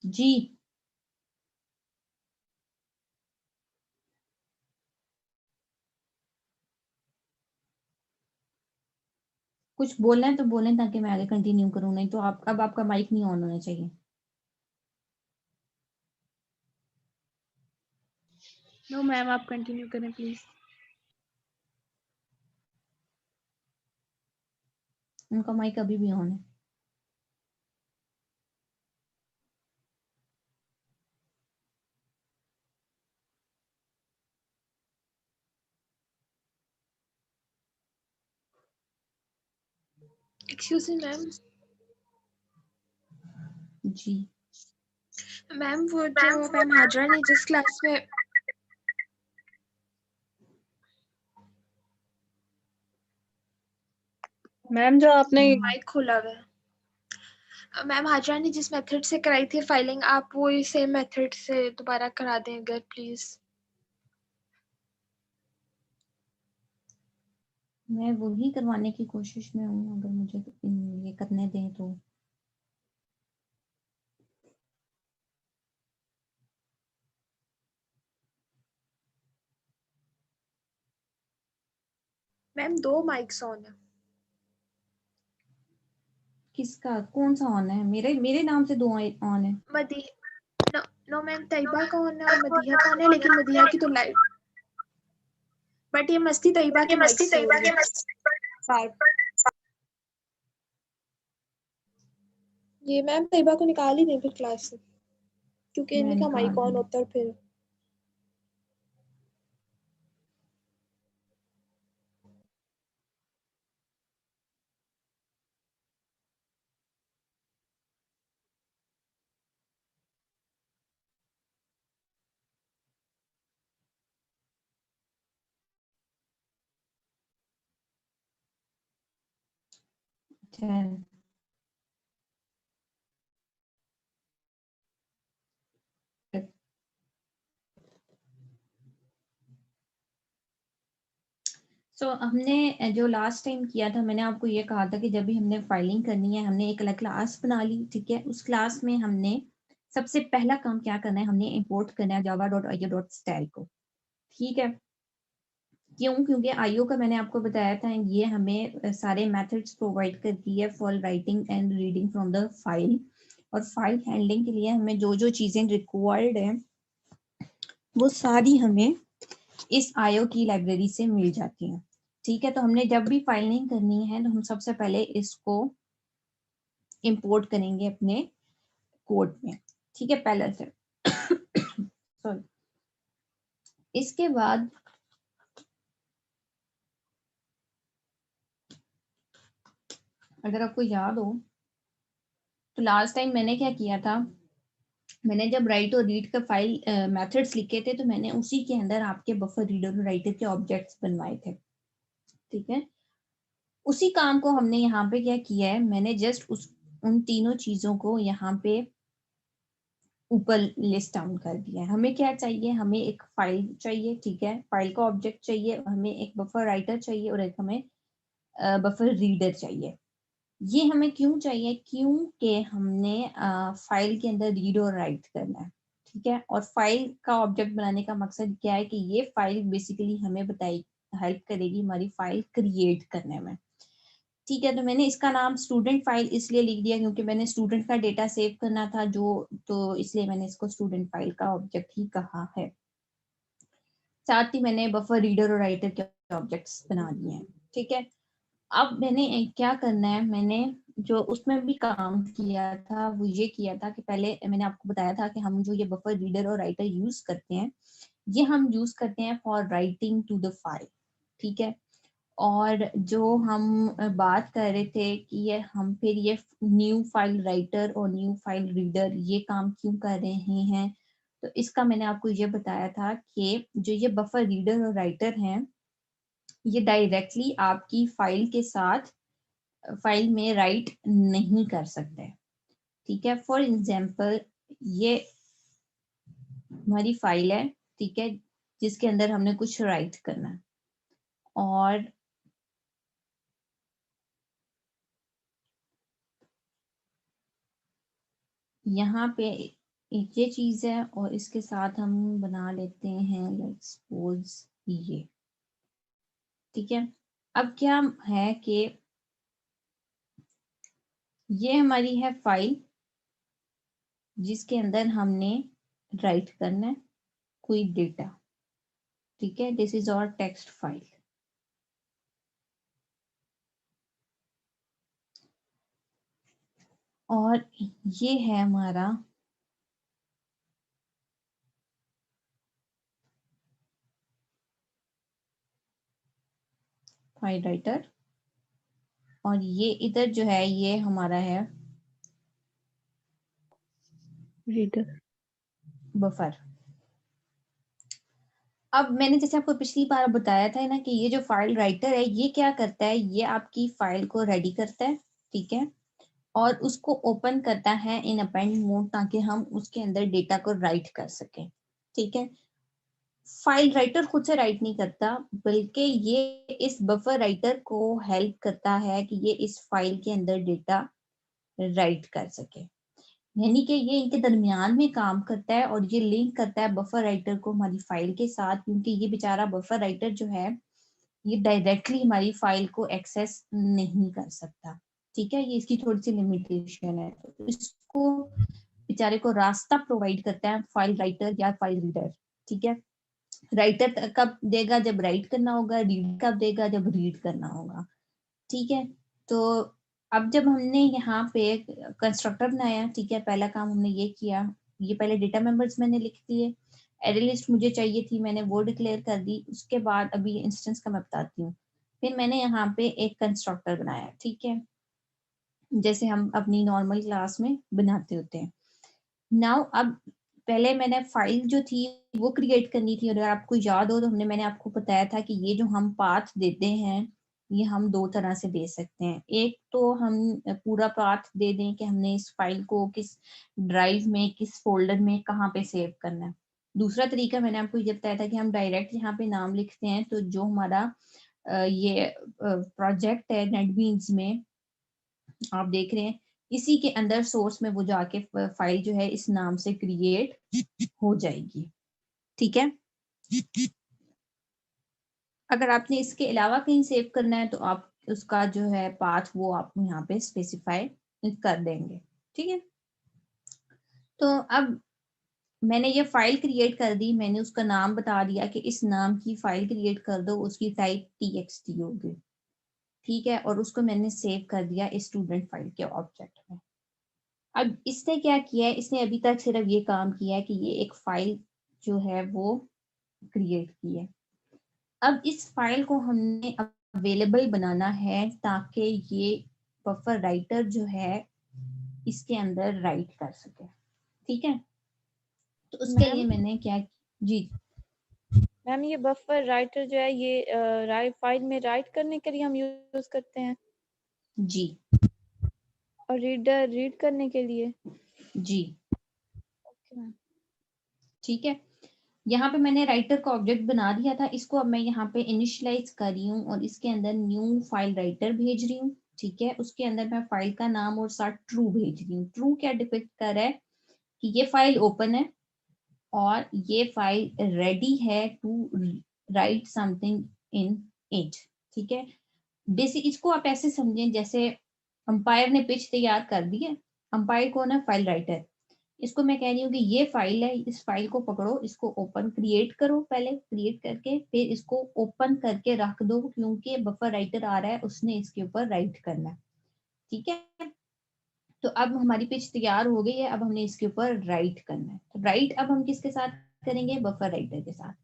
जी कुछ बोलना है तो बोलें ताकि मैं आगे कंटिन्यू करूं, नहीं तो आप अब आपका माइक नहीं ऑन होना चाहिए। नो मैम, आप कंटिन्यू करें प्लीज। उनका माइक अभी भी ऑन है। Excuse me ma'am. जी मैम वो जो मैम हाजरा ने जिस क्लास में मैम जो आपने माइक खोला हुआ है, मैम हाजरा ने जिस मेथड से कराई थी फाइलिंग, आप वो सेम मेथड से दोबारा करा दें अगर प्लीज। मैं वही करवाने की कोशिश में हूँ, अगर मुझे ये करने दें तो। मैम 2 माइक्स ऑन है। किसका कौन सा ऑन है? मेरे मेरे नाम से 2 ऑन है। मदी नो नो मैम, तैयबा का ऑन है और मदीहा का ऑन है, लेकिन मदीहा की तो लाइट, बट ये मस्ती तैयबा के माइक से हो रही है बार। ये मैम तैयबा को निकाल ही दें फिर क्लास से, क्योंकि मैं इनका निकाल माइक ऑन दूंगी। होता है फिर। चल हमने जो लास्ट टाइम किया था, मैंने आपको ये कहा था कि जब भी हमने फाइलिंग करनी है हमने एक अलग क्लास बना ली, ठीक है। उस क्लास में हमने सबसे पहला काम क्या करना है, हमने इंपोर्ट करना है java.io.style को, ठीक है। क्यों? क्योंकि आईओ का मैंने आपको बताया था ये हमें सारे मेथड्स प्रोवाइड करती है for writing and reading from the file, और फाइल हैंडलिंग के लिए हमें जो जो चीजें रिक्वायर्ड है वो सारी हमें इस आईओ की लाइब्रेरी से मिल जाती हैं, ठीक है। तो हमने जब भी फाइलिंग करनी है तो हम सबसे पहले इसको इंपोर्ट करेंगे अपने कोड में, ठीक है, पहले से सॉरी। इसके बाद अगर आपको याद हो तो लास्ट टाइम मैंने क्या किया था, मैंने जब राइट और रीड का फाइल मेथड्स लिखे थे तो मैंने उसी के अंदर आपके बफर रीडर और राइटर के ऑब्जेक्ट्स बनवाए थे, ठीक है। उसी काम को हमने यहाँ पे क्या किया है, मैंने जस्ट उन तीनों चीजों को यहाँ पे ऊपर लिस्ट डाउन कर दिया है। हमें क्या चाहिए, हमें एक फाइल चाहिए, ठीक है, फाइल का ऑब्जेक्ट चाहिए, हमें एक बफर राइटर चाहिए और एक हमें बफर रीडर चाहिए। ये हमें क्यों चाहिए? क्योंकि हमने फाइल के अंदर रीड और राइट करना है, ठीक है। और फाइल का ऑब्जेक्ट बनाने का मकसद क्या है कि ये फाइल बेसिकली हमें हेल्प करेगी हमारी फाइल क्रिएट करने में, ठीक है। तो मैंने इसका नाम स्टूडेंट फाइल इसलिए लिख दिया क्योंकि मैंने स्टूडेंट का डेटा सेव करना था तो इसलिए मैंने इसको स्टूडेंट फाइल का ऑब्जेक्ट ही कहा है। साथ ही मैंने बफर रीडर और राइटर के ऑब्जेक्ट्स बना दिए हैं, ठीक है। अब मैंने क्या करना है, मैंने जो उसमें भी काम किया था वो ये किया था कि पहले मैंने आपको बताया था कि हम जो ये बफर रीडर और राइटर यूज करते हैं ये हम यूज करते हैं for writing to the file, ठीक है। और जो हम बात कर रहे थे कि ये हम फिर ये न्यू फाइल राइटर और न्यू फाइल रीडर ये काम क्यों कर रहे हैं, तो इसका मैंने आपको ये बताया था कि जो ये बफर रीडर और राइटर हैं ये डायरेक्टली आपकी फाइल के साथ फाइल में राइट नहीं कर सकते, ठीक है। फॉर एग्जाम्पल ये हमारी फाइल है, ठीक है, जिसके अंदर हमने कुछ राइट करना है और यहाँ पे एक ये चीज है और इसके साथ हम बना लेते हैं लेट्स सपोज ये, ठीक है। अब क्या है कि ये हमारी है फाइल जिसके अंदर हमने राइट करना है कोई डेटा, ठीक है। This is our text file. और ये है हमारा फाइल राइटर और ये इधर जो है ये हमारा है रीडर, बफर। अब मैंने जैसे आपको पिछली बार बताया था ना कि ये जो फाइल राइटर है ये क्या करता है, ये आपकी फाइल को रेडी करता है, ठीक है, और उसको ओपन करता है इन अपेंड मोड ताकि हम उसके अंदर डेटा को राइट कर सकें, ठीक है। फाइल राइटर खुद से राइट नहीं करता बल्कि ये इस बफर राइटर को हेल्प करता है कि ये इस फाइल के अंदर डेटा राइट कर सके, यानी कि ये इनके दरमियान में काम करता है और ये लिंक करता है बफर राइटर को हमारी फाइल के साथ, क्योंकि ये बेचारा बफर राइटर जो है ये डायरेक्टली हमारी फाइल को एक्सेस नहीं कर सकता, ठीक है। ये इसकी थोड़ी सी लिमिटेशन है, तो इसको बेचारे को रास्ता प्रोवाइड करता है फाइल राइटर या फाइल रीडर, ठीक है। राइटर कब देगा, जब राइट करना होगा, रीड कब देगा, जब रीड करना होगा, ठीक है। तो अब जब हमने यहाँ पे कंस्ट्रक्टर बनाया, ठीक है, पहला काम हमने ये किया, ये पहले डेटा मेंबर्स मैंने लिख दिए, एरे लिस्ट मुझे चाहिए थी मैंने वो डिक्लेयर कर दी, उसके बाद अभी इंस्टेंस का मैं बताती हूँ। फिर मैंने यहाँ पे एक कंस्ट्रक्टर बनाया, ठीक है, जैसे हम अपनी नॉर्मल क्लास में बनाते होते हैं। नाउ अब पहले मैंने फाइल जो थी वो क्रिएट करनी थी, और अगर आपको याद हो तो मैंने आपको बताया था कि ये जो हम पाथ देते हैं ये हम दो तरह से दे सकते हैं। एक तो हम पूरा पाथ दे दें कि हमने इस फाइल को किस ड्राइव में, किस फोल्डर में, कहाँ पे सेव करना है। दूसरा तरीका मैंने आपको ये बताया था कि हम डायरेक्ट यहाँ पे नाम लिखते हैं, तो जो हमारा ये प्रोजेक्ट है नेटबीन्स में आप देख रहे हैं, इसी के अंदर सोर्स में वो जाके फाइल जो है इस नाम से क्रिएट हो जाएगी, ठीक है। अगर आपने इसके अलावा कहीं सेव करना है तो आप उसका जो है पाथ वो आप यहाँ पे स्पेसिफाई कर देंगे, ठीक है। तो अब मैंने ये फाइल क्रिएट कर दी, मैंने उसका नाम बता दिया कि इस नाम की फाइल क्रिएट कर दो, उसकी टाइप txt होगी, ठीक है, और उसको मैंने सेव कर दिया स्टूडेंट फाइल के ऑब्जेक्ट में। अब इसने क्या किया है, इसने अभी तक सिर्फ ये काम किया है कि ये एक फाइल जो है वो क्रिएट की है। अब इस फाइल को हमने अवेलेबल बनाना है ताकि ये बफर राइटर जो है इसके अंदर राइट कर सके, ठीक है। तो उसके लिए मैंने क्या, जी मैम ये बफर राइटर जो है ये फाइल में राइट करने के लिए हम यूज करते हैं जी, और रीडर रीड करने के लिए जी, ओके मैम, ठीक है। यहाँ पे मैंने राइटर का ऑब्जेक्ट बना दिया था, इसको अब मैं यहाँ पे इनिशियलाइज कर रही हूँ और इसके अंदर न्यू फाइल राइटर भेज रही हूँ, ठीक है। उसके अंदर मैं फाइल का नाम और साथ ट्रू भेज रही हूँ। ट्रू क्या डिपिक्ट कर रहा है कि ये फाइल ओपन है और ये फाइल रेडी है to write something in it, ठीक है। बेसिक इसको आप ऐसे समझें जैसे अंपायर ने पिच तैयार कर दी है, अंपायर कौन है, फाइल राइटर। इसको मैं कह रही हूँ कि ये फाइल है, इस फाइल को पकड़ो, इसको ओपन क्रिएट करो, पहले क्रिएट करके फिर इसको ओपन करके रख दो, क्योंकि बफर राइटर आ रहा है उसने इसके ऊपर राइट करना है, ठीक है। तो अब हमारी पेज तैयार हो गई है, अब हमने इसके ऊपर राइट करना है। तो राइट अब हम किसके साथ करेंगे, बफर राइटर के साथ।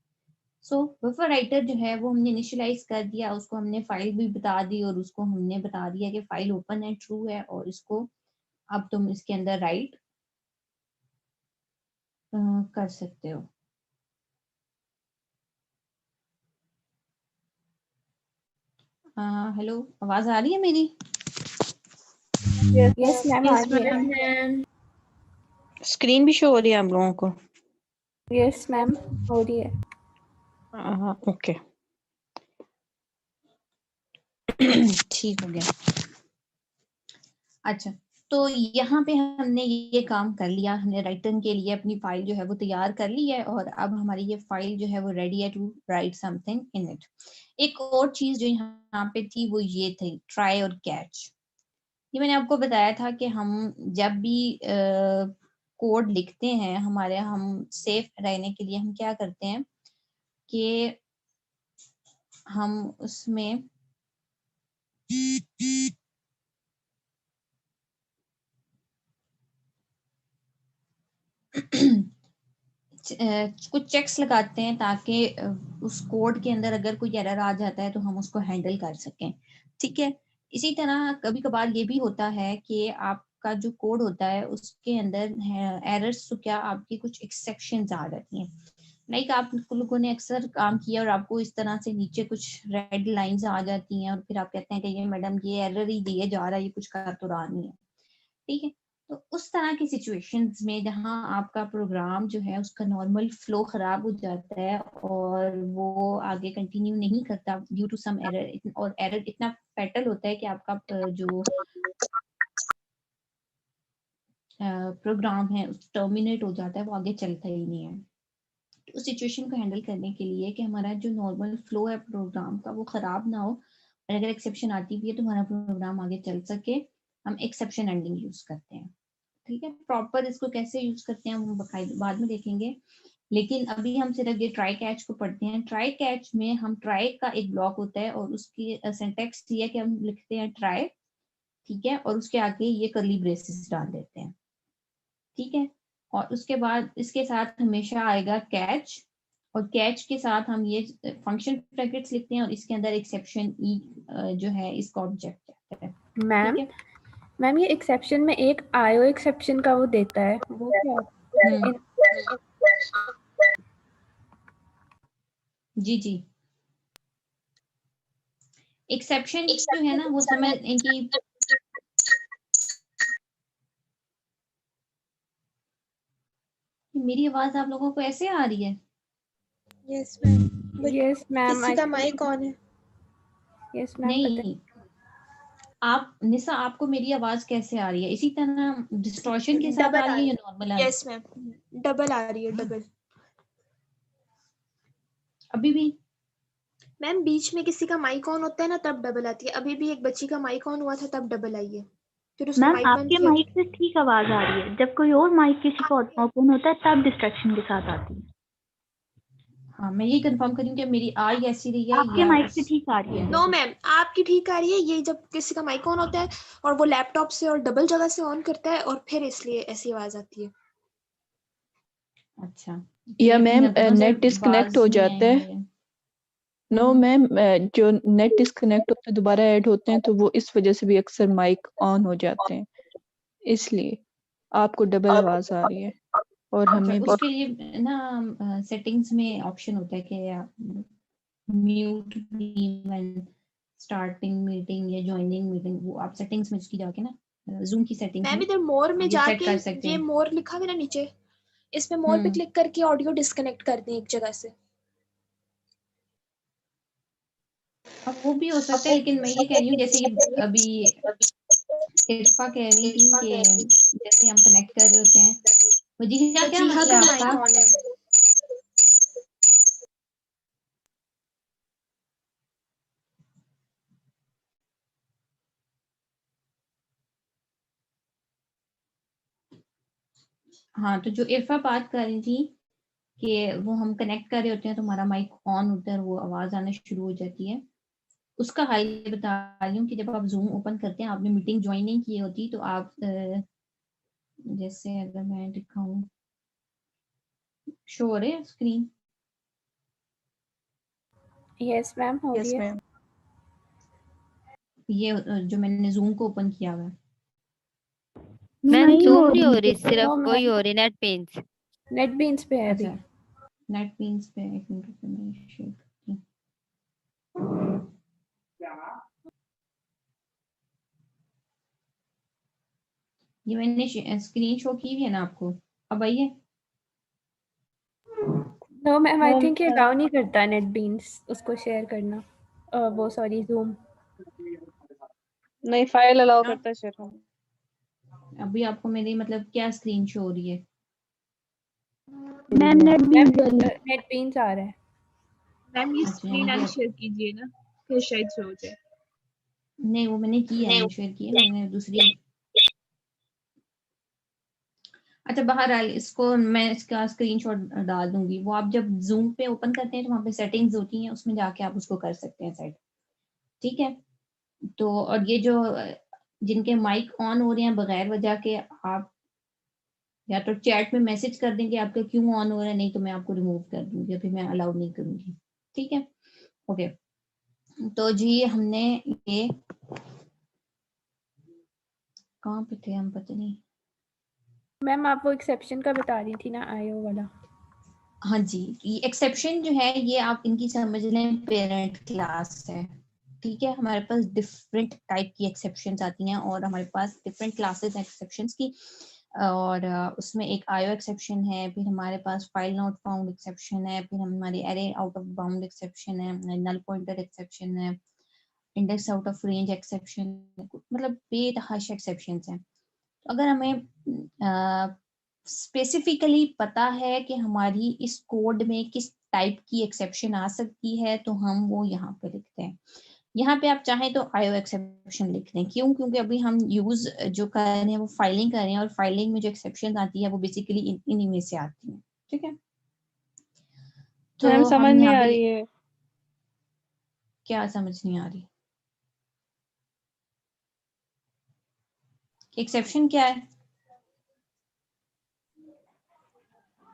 सो बफर राइटर जो है वो हमने इनिशियलाइज कर दिया, उसको हमने फाइल भी बता दी और उसको हमने बता दिया कि फाइल ओपन है, ट्रू है, और इसको अब तुम इसके अंदर राइट कर सकते हो। हेलो, आवाज आ रही है मेरी? यस मैम आ रही है। स्क्रीन भी शो हो रही है आप लोगों को? यस मैम हो रही है। ओके ठीक हो गया। अच्छा, तो यहाँ पे हमने ये काम कर लिया, हमने राइटन के लिए अपनी फाइल जो है वो तैयार कर ली है और अब हमारी ये फाइल जो है वो रेडी है to write something in it. एक और चीज जो यहाँ पे थी वो ये थी ट्राई और कैच। ये मैंने आपको बताया था कि हम जब भी कोड लिखते हैं हमारे, हम सेफ रहने के लिए हम क्या करते हैं कि हम उसमें कुछ चेक्स लगाते हैं ताकि उस कोड के अंदर अगर कोई एरर आ जाता है तो हम उसको हैंडल कर सकें। ठीक है, इसी तरह कभी कभार ये भी होता है कि आपका जो कोड होता है उसके अंदर एरर्स तो क्या आपकी कुछ एक्सेप्शंस आ जाती हैं। लाइक आप लोगों ने अक्सर काम किया और आपको इस तरह से नीचे कुछ रेड लाइंस आ जाती हैं और फिर आप कहते हैं कि ये मैडम ये एरर ही दिए जा रहा है, ये कुछ कर तो रहा नहीं है। ठीक है, तो उस तरह की सिचुएशंस में जहां आपका प्रोग्राम जो है उसका नॉर्मल फ्लो खराब हो जाता है और वो आगे कंटिन्यू नहीं करता ड्यू टू सम एरर, और एरर इतना फैटल होता है कि आपका जो प्रोग्राम है उस टर्मिनेट हो जाता है, वो आगे चलता ही नहीं है। तो उस सिचुएशन को हैंडल करने के लिए कि हमारा जो नॉर्मल फ्लो है प्रोग्राम का वो खराब ना हो और अगर एक्सेप्शन आती भी है तो हमारा प्रोग्राम आगे चल सके, हम एक्सेप्शन एंडिंग यूज करते हैं। ठीक है, प्रॉपर इसको कैसे यूज करते हैं हम बाद में देखेंगे, लेकिन अभी हम सिर्फ ये ट्राई कैच को पढ़ते हैं। ट्राई कैच में हम ट्राई का एक ब्लॉक होता है और उसकी सिंटैक्स ये है कि हम लिखते हैं ट्राई, ठीक है, और उसके आगे ये कर्ली ब्रेसेस डाल देते हैं। ठीक है, और उसके बाद इसके साथ हमेशा आएगा कैच, और कैच के साथ हम ये फंक्शन ब्रैकेट्स लिखते हैं और इसके अंदर एक्सेप्शन ई जो है इसका ऑब्जेक्ट कहते हैं। मैम मैम ये एक्सेप्शन में एक आईओ एक्सेप्शन का वो देता है, वो क्या? जी जी, एक्सेप्शन जो है ना वो समझ इनकी मेरी आवाज आप लोगों को ऐसे आ रही है? Yes ma'am. Yes ma'am. किसी का माइक ऑन है? Yes ma'am. नहीं, आप निशा आपको मेरी आवाज कैसे आ रही है? इसी तरह डिस्टॉर्शन के साथ आ रही है या नॉर्मल आ रही है? यस मैम, डबल आ रही है, डबल। अभी भी? मैम बीच में किसी का माइक ऑन होता है ना तब डबल आती है। अभी भी एक बच्ची का माइक ऑन हुआ था तब डबल आई है। फिर उसका मैम माइक बंद आपके किया। माइक से ठीक आवाज आ रही है, जब कोई और माइक किसी का ओपन होता है तब डिस्ट्रैक्शन के साथ आती है। हाँ, मैं ये कंफर्म करूँ कि मेरी आ ऐसी रही है आपके माइक से ठीक आ रही है? नो मैम, आपकी ठीक आ रही है। ये जब किसी का माइक ऑन होता है और वो लैपटॉप से और डबल जगह से ऑन करता है और फिर इसलिए ऐसी आवाज आती है। अच्छा, या मैम नेट डिस्कनेक्ट हो जाता है। नो मैम, जो नेट डिस्कनेक्ट होते हैं दोबारा ऐड होते हैं तो वो इस वजह से भी अक्सर माइक ऑन हो जाते हैं, इसलिए आपको डबल आवाज आ रही है। और हमें भी उसके लिए ना सेटिंग्स में ऑप्शन होता है कि म्यूट व्हेन स्टार्टिंग मीटिंग या ज्वाइनिंग मीटिंग, वो आप सेटिंग्स में उसकी जाके ना जूम की सेटिंग्स मैम इधर मोर में जाके ये हैं। मोर लिखा हुआ है ना नीचे, इस पे मोर पे क्लिक करके ऑडियो डिस्कनेक्ट कर दें एक जगह से। अब वो भी हो सकता है, लेकिन मैं ये कह रही हूँ जैसे ये अभी इरफा कह रही थी कि जैसे हम कनेक्ट कर रहे होते हैं, वजीहा क्या मसला है आपका? हाँ, तो जो इरफा बात कर रही थी कि वो हम कनेक्ट कर रहे होते हैं तो हमारा माइक ऑन होता है और वो आवाज आना शुरू हो जाती है, उसका हाल ये बता रही हूँ कि जब आप जूम ओपन करते हैं, आपने मीटिंग ज्वाइन नहीं की होती, तो आप जैसे अगर मैं दिखाऊं, शो हो रहे है स्क्रीन? यस मैम, हो रही है। ये जो मैंने जूम को ओपन किया हुआ है। मैम जूम नहीं हो रही, सिर्फ वही हो रही, नेट बीन्स। नेट बीन्स पे है अभी। नेट बीन्स पे एक मिनट रुको, मैं शेयर करती हूँ। ये मैंने स्क्रीन शो की हुई है ना आपको, अब आई है? नो मैम, आई थिंक ये डाउन ही करता है नेट बीन्स उसको शेयर करना, वो सॉरी जूम नहीं, फाइल अलाउ करता है शेयर करना। अभी आपको मेरी मतलब क्या स्क्रीन शो हो रही है? मैम नेट बीन्स आ रहा है मैम। ये अच्छा, स्क्रीन मुझे अनशेयर कीजिए ना, फिर शायद शो हो जाए। नहीं, वो मैंने की है, शेयर की है मैंने दूसरी। अच्छा, बहरहाल इसको मैं इसका स्क्रीनशॉट डाल दूंगी। वो आप जब जूम पे ओपन करते हैं तो वहाँ पे सेटिंग्स होती हैं, उसमें जाके आप उसको कर सकते हैं सेट। ठीक है, तो और ये जो जिनके माइक ऑन हो रहे हैं बगैर वजह के, आप या तो चैट में मैसेज कर देंगे आपका क्यों ऑन हो रहा है, नहीं तो मैं आपको रिमूव कर दूंगी, फिर मैं अलाउ नहीं करूंगी। ठीक है, ओके। तो जी हमने ये कहाँ पे थे हम, पता नहीं। मैम आप वो एक्सेप्शन का बता रही थी ना, आईओ वाला। हाँ जी, ये एक्सेप्शन जो है ये आप इनकी समझ लें पेरेंट क्लास है। ठीक है, हमारे पास डिफरेंट टाइप की एक्सेप्शंस आती हैं और हमारे पास डिफरेंट क्लासेस हैं एक्सेप्शंस की। और उसमें एक आईओ एक्सेप्शन है, फिर हमारे पास फाइल नॉट फाउंड एक्सेप्शन है, फिर हमारी array out of bound exception है, नल पॉइंटर एक्सेप्शन है, index out of range exception, मतलब बेतहाशा एक्सेप्शंस हैं। तो अगर हमें स्पेसिफिकली पता है कि हमारी इस कोड में किस टाइप की एक्सेप्शन आ सकती है तो हम वो यहाँ पे लिखते हैं। यहाँ पे आप चाहें तो आईओ एक्सेप्शन लिख दें। क्यों? क्योंकि अभी हम यूज जो कर रहे हैं वो फाइलिंग कर रहे हैं और फाइलिंग में जो एक्सेप्शन आती है वो बेसिकली इन्हीं में से आती है। ठीक है, तो मैम समझ हम नहीं यहाँ आ पे रही है। क्या समझ नहीं आ रही? एक्सेप्शन क्या है?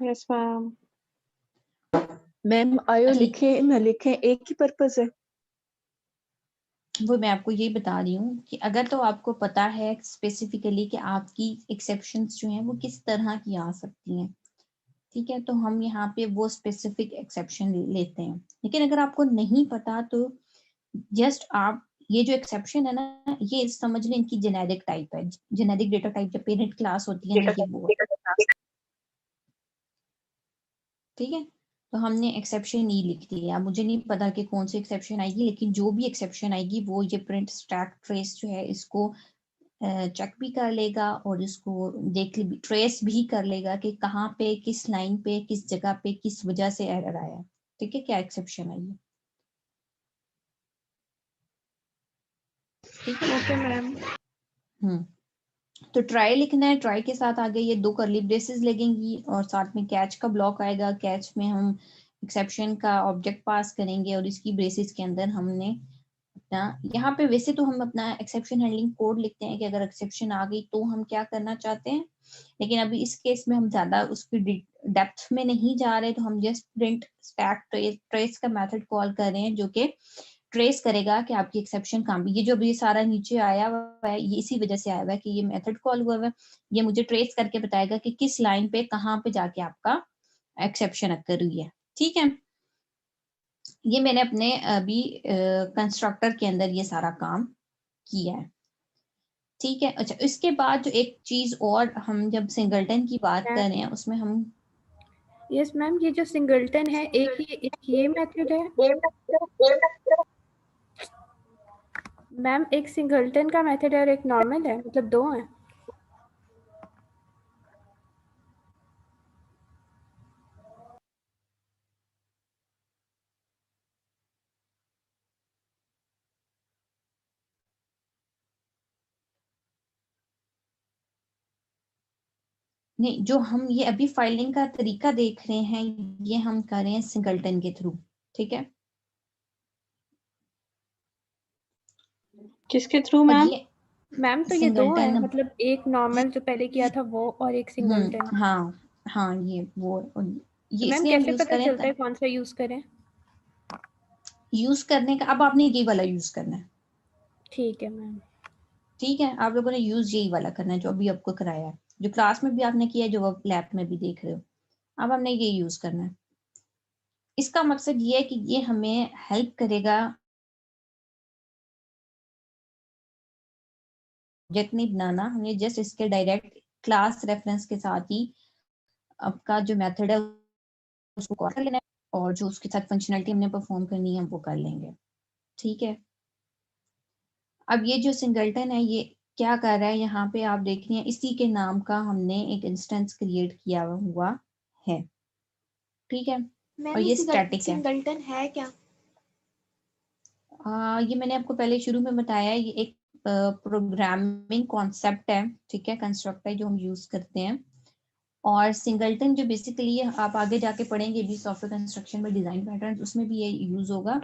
Yes ma'am. मैम आयो अच्छा, लिखे न लिखे एक ही पर्पस है। वो मैं आपको यही बता रही हूँ कि अगर तो आपको पता है स्पेसिफिकली कि आपकी एक्सेप्शंस जो हैं वो किस तरह की आ सकती हैं, ठीक है, तो हम यहाँ पे वो स्पेसिफिक एक्सेप्शन लेते हैं। लेकिन अगर आपको नहीं पता तो जस्ट आप ये जो एक्सेप्शन है ना, ये समझ लें इनकी जेनेरिक टाइप है। जेनेरिक डेटा टाइप जब पेरेंट क्लास होती है ना, ये वो है। ठीक है, तो हमने एक्सेप्शन ई लिख दिया। मुझे नहीं पता कि कौन सी एक्सेप्शन आएगी, लेकिन जो भी एक्सेप्शन आएगी वो ये प्रिंट स्टैक ट्रेस जो है इसको चेक भी कर लेगा और इसको ट्रेस भी कर लेगा कि कहाँ पे, किस लाइन पे, किस जगह पे, किस वजह से एरर आया। ठीक है, क्या एक्सेप्शन आई है। ठीक है, ओके मैम। तो ट्राई लिखना है, ट्राई के साथ आगे ये दो करली ब्रेसेस लगेंगी और साथ में कैच का ब्लॉक आएगा। कैच में हम एक्सेप्शन का ऑब्जेक्ट पास करेंगे और इसकी ब्रेसेस के अंदर हमने अपना, यहाँ पे वैसे तो हम अपना एक्सेप्शन हैंडलिंग कोड लिखते हैं कि अगर एक्सेप्शन आ गई तो हम क्या करना चाहते हैं, लेकिन अभी इस केस में हम ज्यादा उसकी डेप्थ में नहीं जा रहे, तो हम जस्ट प्रिंट स्टैक ट्रेस का मेथड कॉल कर रहे हैं जो कि ट्रेस करेगा कि आपकी एक्सेप्शन कहाँ भी। ये जो भी सारा नीचे आया हुआ है ये इसी वजह से आया हुआ है कि ये मेथड कॉल हुआ है। ये मुझे ट्रेस करके बताएगा कि किस लाइन पे कहाँ पे जाके आपका एक्सेप्शन अकर हुई है। ठीक है, ये मैंने अपने अभी कंस्ट्रक्टर के अंदर ये सारा काम किया है। ठीक है, अच्छा इसके बाद जो एक चीज और, हम जब सिंगलटन की बात कर रहे हैं उसमें हम, यस मैम, ये जो सिंगलटन है एक ये मेथड है मैम, एक सिंगलटन का मेथड है और एक नॉर्मल है, मतलब दो हैं। नहीं, जो हम ये अभी फाइलिंग का तरीका देख रहे हैं ये हम कर रहे हैं सिंगलटन के थ्रू। ठीक है, किसके थ्रू और मैम? ये मैम तो ये दो है, सिंगलटन, मतलब एक नॉर्मल जो पहले किया था वो और एक सिंगलटन। हाँ हाँ, ये वो तो ये मैम इसलिए हम कैसे यूज पता करें, चलता है कौन सा यूज करें? यूज करने का अब आपने ये वाला यूज करना है। ठीक है मैम। ठीक है, आप लोगों ने यूज यही वाला करना है जो अभी आपको कराया है, जो क्लास में भी आपने किया है, जो आप लैब में भी देख रहे हो। अब हमने ये यूज करना है। इसका मकसद ये है कि ये हमें हेल्प करेगा ऑब्जेक्ट नहीं बनाना, हमें जस्ट इसके डायरेक्ट क्लास रेफरेंस के साथ ही आपका जो मेथड है उसको कॉल कर लेना है और जो उसके साथ फंक्शनलिटी हमने परफॉर्म करनी है हम वो कर लेंगे। ठीक है, अब ये जो सिंगलटन है ये क्या कर रहा है यहाँ पे आप देख रहे हैं, इसी के नाम का हमने एक इंस्टेंस क्रिएट किया हुआ है, ठीक है, और मैम ये स्टैटिक है। सिंगलटन है क्या? ये मैंने आपको पहले शुरू में बताया, ये एक प्रोग्रामिंग कॉन्सेप्ट है, ठीक है, कंस्ट्रक्ट है जो हम यूज करते हैं। और सिंगलटन जो बेसिकली आप आगे जाके पढ़ेंगे भी सॉफ्टवेयर कंस्ट्रक्शन में डिजाइन पैटर्न, उसमें भी ये यूज होगा।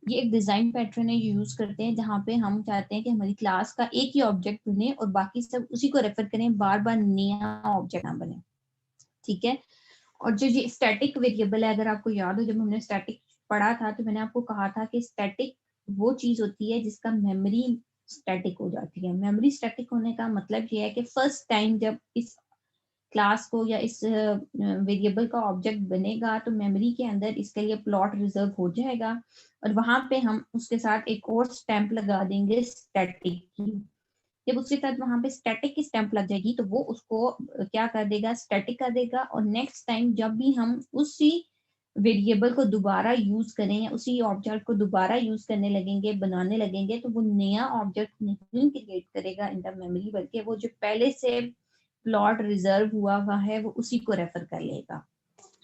ये एक डिजाइन पैटर्न है जो यूज करते हैं जहाँ पे हम चाहते हैं कि हमारी क्लास का एक ही ऑब्जेक्ट बने और बाकी सब उसी को रेफर करें, बार बार नया ऑब्जेक्ट ना बने, ठीक है। और जो ये स्टैटिक वेरिएबल है, अगर आपको याद हो जब हमने स्टैटिक पढ़ा था तो मैंने आपको कहा था कि स्टैटिक वो चीज होती है जिसका मेमोरी स्टैटिक हो जाती है। मेमोरी स्टैटिक होने का मतलब ये है कि फर्स्ट टाइम जब इस क्लास को या इस वेरिएबल का ऑब्जेक्ट बनेगा तो मेमोरी के अंदर इसके लिए प्लॉट रिजर्व हो जाएगा और वहां पे हम उसके साथ एक और स्टैंप लगा देंगे स्टैटिक की। जब उसके साथ वहां पे स्टैटिक की स्टैंप लग जाएगी तो वो उसको क्या कर देगा, स्टैटिक कर देगा, और नेक्स्ट टाइम जब भी हम उसी वेरिएबल को दोबारा यूज करें या उसी ऑब्जेक्ट को दोबारा यूज करने लगेंगे, बनाने लगेंगे, तो वो नया ऑब्जेक्ट नहीं क्रिएट करेगा इन द मेमोरी, बल्कि वो जो पहले से प्लॉट रिजर्व हुआ है वो उसी को रेफर कर लेगा।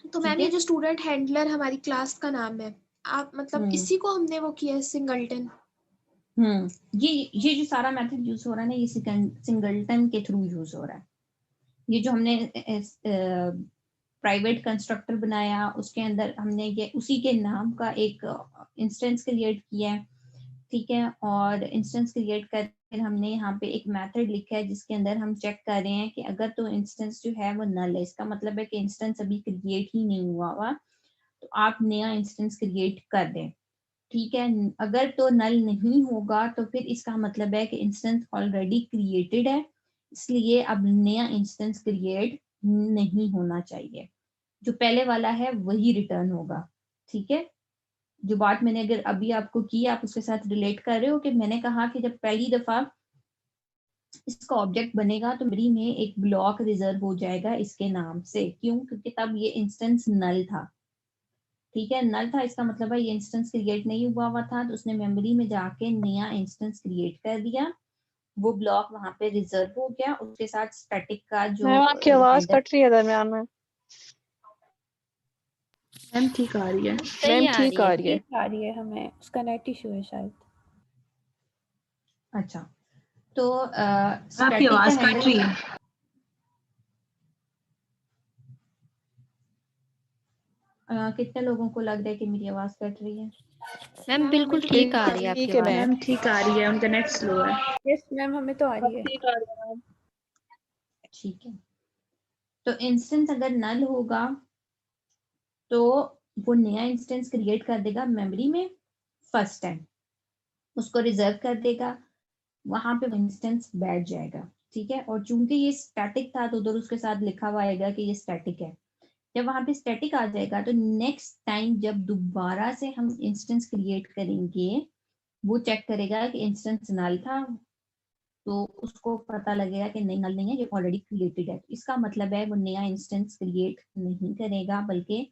तो मैम ये जो स्टूडेंट हैंडलर हमारी क्लास का नाम है, आप मतलब इसी को हमने वो किया है सिंगलटन। ये जो सारा मेथड यूज हो रहा है ना, ये सिंगलटन के थ्रू यूज हो रहा है। ये जो हमने प्राइवेट कंस्ट्रक्टर बनाया उसके अंदर हमने ये उसी के नाम का एक इंस्टेंस क्रिएट किया है, ठीक है, और इंस्टेंस क्रिएट कर हमने यहाँ पे एक मेथड लिखा है जिसके अंदर हम चेक कर रहे हैं कि अगर तो इंस्टेंस जो है वो नल है, इसका मतलब है कि इंस्टेंस अभी क्रिएट ही नहीं हुआ तो आप नया इंस्टेंस क्रिएट कर दें, ठीक है। अगर तो नल नहीं होगा तो फिर इसका मतलब है कि इंस्टेंस ऑलरेडी क्रिएटेड है, इसलिए अब नया इंस्टेंस क्रिएट नहीं होना चाहिए, जो पहले वाला है वही रिटर्न होगा, ठीक है। जो बात मैंने अगर अभी आपको की आप उसके साथ रिलेट कर रहे हो कि मैंने कहा कि जब पहली दफा इसका ऑब्जेक्ट बनेगा तो मेमोरी में एक ब्लॉक रिजर्व हो जाएगा इसके नाम से, क्यों, क्योंकि तब ये इंस्टेंस नल था, ठीक है, नल था, इसका मतलब है ये इंस्टेंस क्रिएट नहीं हुआ था, तो उसने मेमोरी में जाके नया इंस्टेंस क्रिएट कर दिया, वो ब्लॉक वहां पे रिजर्व हो गया, उसके साथ स्टैटिक का जो आपकी आवाज कट रही है दरमियान में। मैम ठीक आ रही है, मैम ठीक आ रही है। आ रही है, हमें उसका नेट इशू है शायद। अच्छा, तो आपकी आवाज कट रही है। कितने लोगों को लग रहा है कि मेरी आवाज कट रही है? मैम बिल्कुल ठीक आ रही है आपकी आवाज। मैम ठीक आ रही है, उनका नेट स्लो है। यस मैम, हमें तो आ रही है। ठीक आ रही है मैम। ठीक है, तो इंस्टेंस अगर नल होगा तो वो नया इंस्टेंस क्रिएट कर देगा मेमोरी में फर्स्ट टाइम, उसको रिजर्व कर देगा, वहां पे इंस्टेंस बैठ जाएगा, ठीक है। और चूंकि ये स्टैटिक था तो उधर उसके साथ लिखा हुआ आएगा कि ये स्टैटिक है। जब वहां पे स्टैटिक आ जाएगा तो नेक्स्ट टाइम जब दोबारा से हम इंस्टेंस क्रिएट करेंगे वो चेक करेगा कि इंस्टेंस नल था, तो उसको पता लगेगा कि नहीं, नल नहीं है, ये ऑलरेडी क्रिएटेड है। इसका मतलब है वो नया इंस्टेंस क्रिएट नहीं करेगा, बल्कि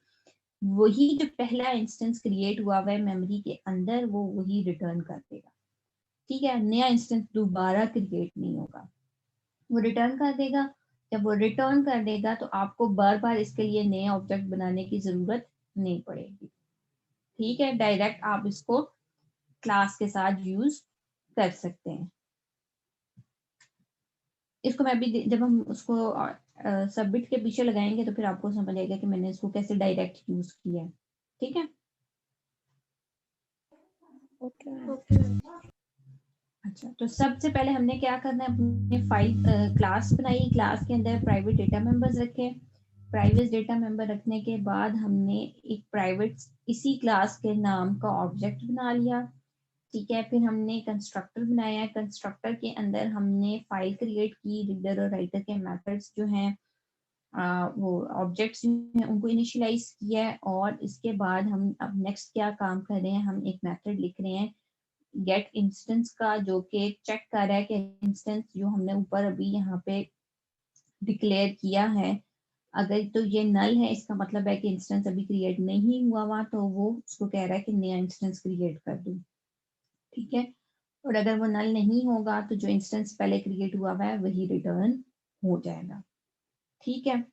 वही जो पहला इंस्टेंस क्रिएट हुआ है मेमोरी के अंदर वो वही रिटर्न कर देगा, ठीक है। नया इंस्टेंस दोबारा क्रिएट नहीं होगा, वो रिटर्न कर देगा। जब वो रिटर्न कर देगा तो आपको बार बार इसके लिए नए ऑब्जेक्ट बनाने की जरूरत नहीं पड़ेगी, ठीक है। डायरेक्ट आप इसको क्लास के साथ यूज कर सकते हैं। इसको मैं भी जब हम उसको सबमिट के पीछे लगाएंगे तो फिर आपको समझ आएगा कि मैंने इसको कैसे डायरेक्ट यूज किया है, ठीक है। अच्छा, तो सबसे पहले हमने क्या करना है, अपने फाइल क्लास बनाई, क्लास के अंदर प्राइवेट डेटा मेंबर्स रखे। प्राइवेट डेटा मेंबर रखने के बाद हमने एक प्राइवेट इसी क्लास के नाम का ऑब्जेक्ट बना लिया, ठीक है। फिर हमने कंस्ट्रक्टर बनाया, कंस्ट्रक्टर के अंदर हमने फाइल क्रिएट की, रीडर और राइटर के मेथड्स जो हैं वो ऑब्जेक्ट्स हैं उनको इनिशियलाइज किया है। और इसके बाद हम अब नेक्स्ट क्या काम कर रहे हैं, हम एक मेथड लिख रहे हैं गेट इंस्टेंस का, जो कि चेक कर रहा है कि इंस्टेंस जो हमने ऊपर अभी यहाँ पे डिक्लेयर किया है अगर तो ये नल है, इसका मतलब है कि इंस्टेंस अभी क्रिएट नहीं हुआ तो वो उसको कह रहा है कि नया इंस्टेंस क्रिएट कर दूं, ठीक है। और अगर वो नल नहीं होगा तो जो इंस्टेंस पहले क्रिएट हुआ हुआ है वही रिटर्न हो जाएगा। ठीक है,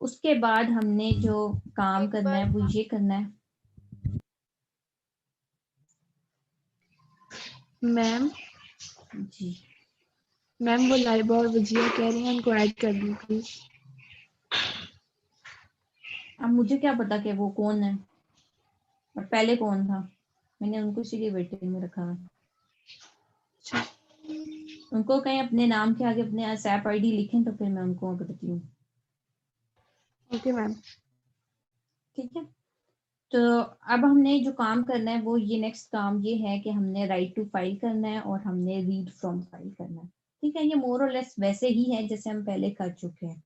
उसके बाद हमने जो काम करना है वो ये करना है। मैम जी मैम वो लाइबा और वजिया कह रही हैं उनको ऐड कर दी प्लीज। अब मुझे क्या पता कि वो कौन है और पहले कौन था, मैंने उनको इसीलिए वेटिंग में रखा है। उनको कहीं अपने नाम के आगे अपने सैप आईडी लिखें तो फिर मैं उनको करती हूँ। Okay ma'am. ठीक है, तो अब हमने जो काम करना है वो ये नेक्स्ट काम ये है कि हमने राइट टू फाइल करना है और हमने रीड फ्रॉम फाइल करना है। ठीक है, ये मोर और लेस वैसे ही है जैसे हम पहले कर चुके हैं।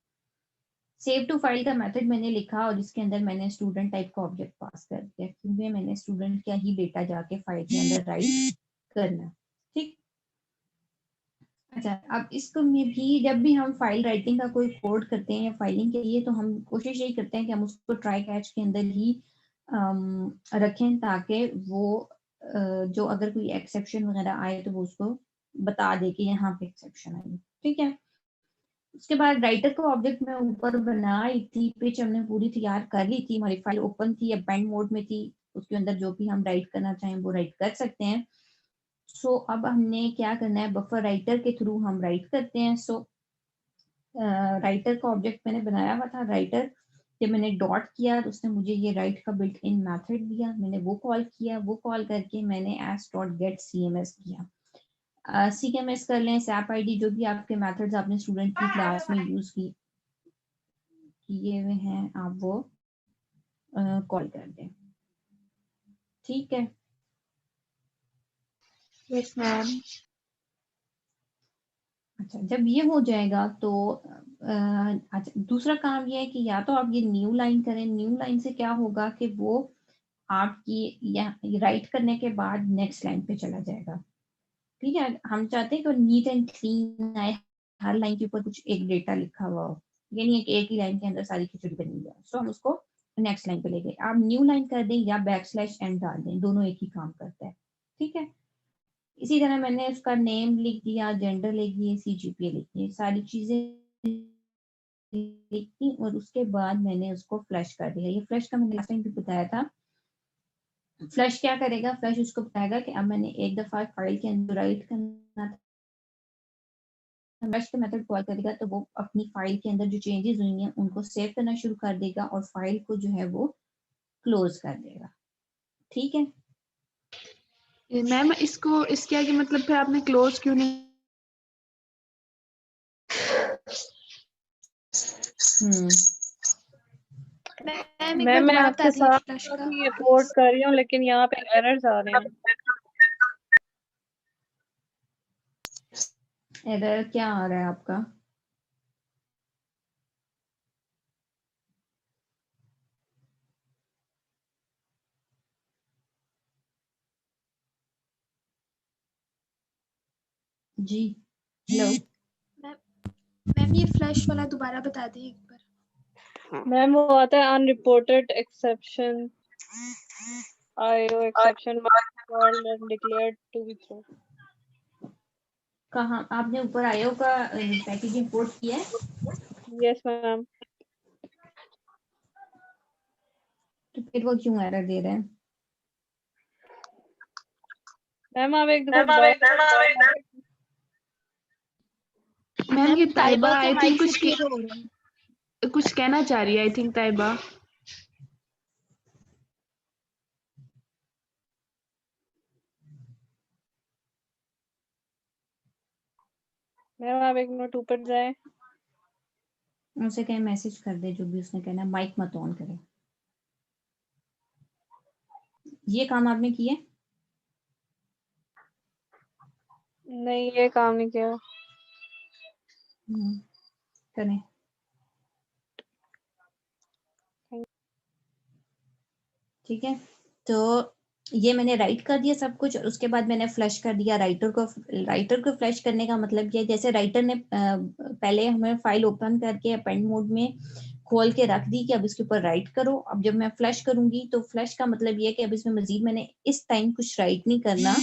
सेव टू फाइल का मेथड मैंने लिखा और इसके अंदर मैंने स्टूडेंट टाइप का ऑब्जेक्ट पास कर दिया क्योंकि मैंने स्टूडेंट का ही डेटा जाके फाइल के अंदर राइट करना। ठीक, अच्छा, अब इसको में भी जब भी हम फाइल राइटिंग का कोई कोड करते हैं या फाइलिंग के लिए तो हम कोशिश यही करते हैं कि हम उसको ट्राई कैच के अंदर ही रखें ताकि वो जो अगर कोई एक्सेप्शन वगैरह आए तो वो उसको बता दे कि यहाँ पे एक्सेप्शन आई। ठीक है, उसके बाद राइटर को ऑब्जेक्ट में ऊपर बनाई थी, पिच हमने पूरी तैयार कर ली थी, हमारी फाइल ओपन थी, अपेंड मोड में थी, उसके अंदर जो भी हम राइट करना चाहें वो राइट कर सकते हैं। सो अब हमने क्या करना है, बफर राइटर के थ्रू हम राइट करते हैं। सो राइटर का ऑब्जेक्ट मैंने बनाया हुआ था, राइटर जब मैंने डॉट किया तो उसने मुझे ये राइट का बिल्ट इन मेथड दिया, मैंने वो कॉल किया, वो कॉल करके मैंने एस डॉट गेट CMS किया। CMS कर लें, सैप आईडी, जो भी आपके मेथड्स आपने स्टूडेंट की क्लास में यूज किए हुए हैं आप वो कॉल कर दें। ठीक है, यस मैम। अच्छा, जब ये हो जाएगा तो अच्छा, दूसरा काम ये है कि या तो आप ये न्यू लाइन करें। न्यू लाइन से क्या होगा कि वो आपकी राइट करने के बाद नेक्स्ट लाइन पे चला जाएगा। ठीक है, हम चाहते हैं कि नीट एंड क्लीन आए, हर लाइन के ऊपर कुछ एक डेटा लिखा हुआ हो, ये नहीं है कि एक ही लाइन के अंदर सारी खिचड़ी बनी हुई है। सो हम उसको नेक्स्ट लाइन पे ले गए। आप न्यू लाइन कर दें या \n डाल दें, दोनों एक ही काम करता है। ठीक है, इसी तरह मैंने उसका नेम लिख दिया, जेंडर लिख दिए, CGPA लिख दिए, सारी चीजें लिखी और उसके बाद मैंने उसको फ्लश कर दिया। ये फ्लश का मैंने लास्ट टाइम भी बताया था। फ्लश क्या करेगा, फ्लश उसको बताएगा कि अब मैंने एक दफा फाइल के अंदर राइट करना था, फ्लश का मेथड कॉल करेगा तो वो अपनी फाइल के अंदर जो चेंजेस हुई हैं उनको सेव करना शुरू कर देगा और फाइल को जो है वो क्लोज कर देगा। ठीक है मैम, इसको इसके आगे मतलब फिर आपने क्लोज क्यों नहीं? मैम मैं आपके साथ रिपोर्ट कर रही हूँ लेकिन यहाँ पे एरर्स आ रहे हैं। एरर क्या आ रहा है आपका? जी हेलो मैम ये फ्लश वाला दोबारा बता दें एक बार। मैम वो आता है unreported exception, IO exception declared to be throw. कहाँ आपने ऊपर IO का पैकेज इंपोर्ट किया है? Yes ma'am. तो फिर वो क्यों एरर दे रहे हैं? मैम आप एक दफा मैम ये ताइबा आई थिंक कुछ कहना चाह रही है। I think Taiba. मैम आप एक मिनट ऊपर जाए, उनसे कहीं मैसेज कर दे, जो भी उसने कहना, माइक मत ऑन करे। ये काम आपने किया? नहीं ये काम नहीं किया। करें। ठीक है, तो ये मैंने राइट कर दिया सब कुछ और उसके बाद मैंने फ्लश कर दिया राइटर को। राइटर को फ्लश करने का मतलब ये, जैसे राइटर ने पहले हमें फाइल ओपन करके अपेंड मोड में खोल के रख दी कि अब इसके ऊपर राइट करो। अब जब मैं फ्लश करूंगी तो फ्लश का मतलब ये है कि अब इसमें मजीद मैंने इस टाइम कुछ राइट नहीं करना,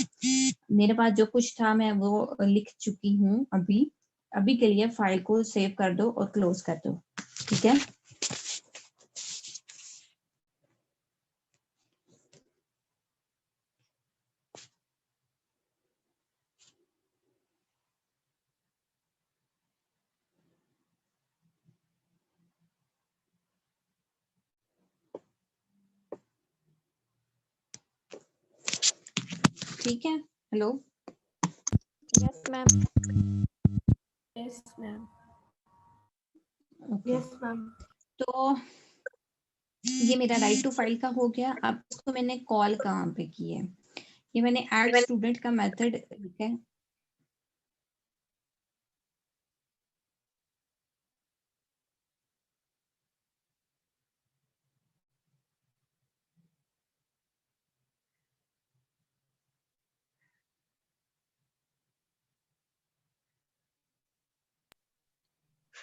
मेरे पास जो कुछ था मैं वो लिख चुकी हूँ। अभी के लिए फाइल को सेव कर दो और क्लोज कर दो, ठीक है। ठीक है, hello. Yes ma'am. Yes ma'am. Okay, yes ma'am. तो ये मेरा राइट टू फाइल का हो गया। अब इसको मैंने कॉल कहाँ पे की है, ये मैंने ऐड स्टूडेंट का मेथड लिखा है।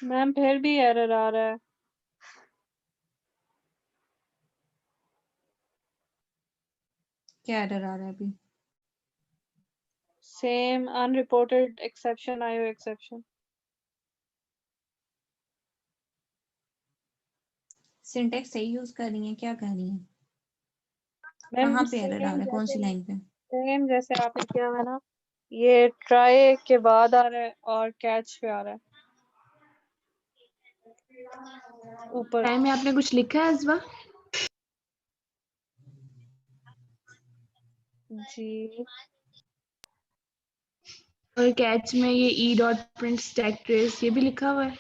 मैम फिर भी एरर आ रहा है। क्या एरर आ रहा है अभी? Same unreported exception, IO exception. Syntax सही यूज कर रही है, क्या कर रही है? मैम कहाँ पे एरर आ रहा है, कौन सी लाइन पे? सेम जैसे आपने किया है ना, ये ट्राई के बाद आ रहा है और कैच पे आ रहा है ऊपर। टाइम में आपने कुछ लिखा है अज़वा? जी। और कैच में ये E dot print stack trace ये भी लिखा हुआ है?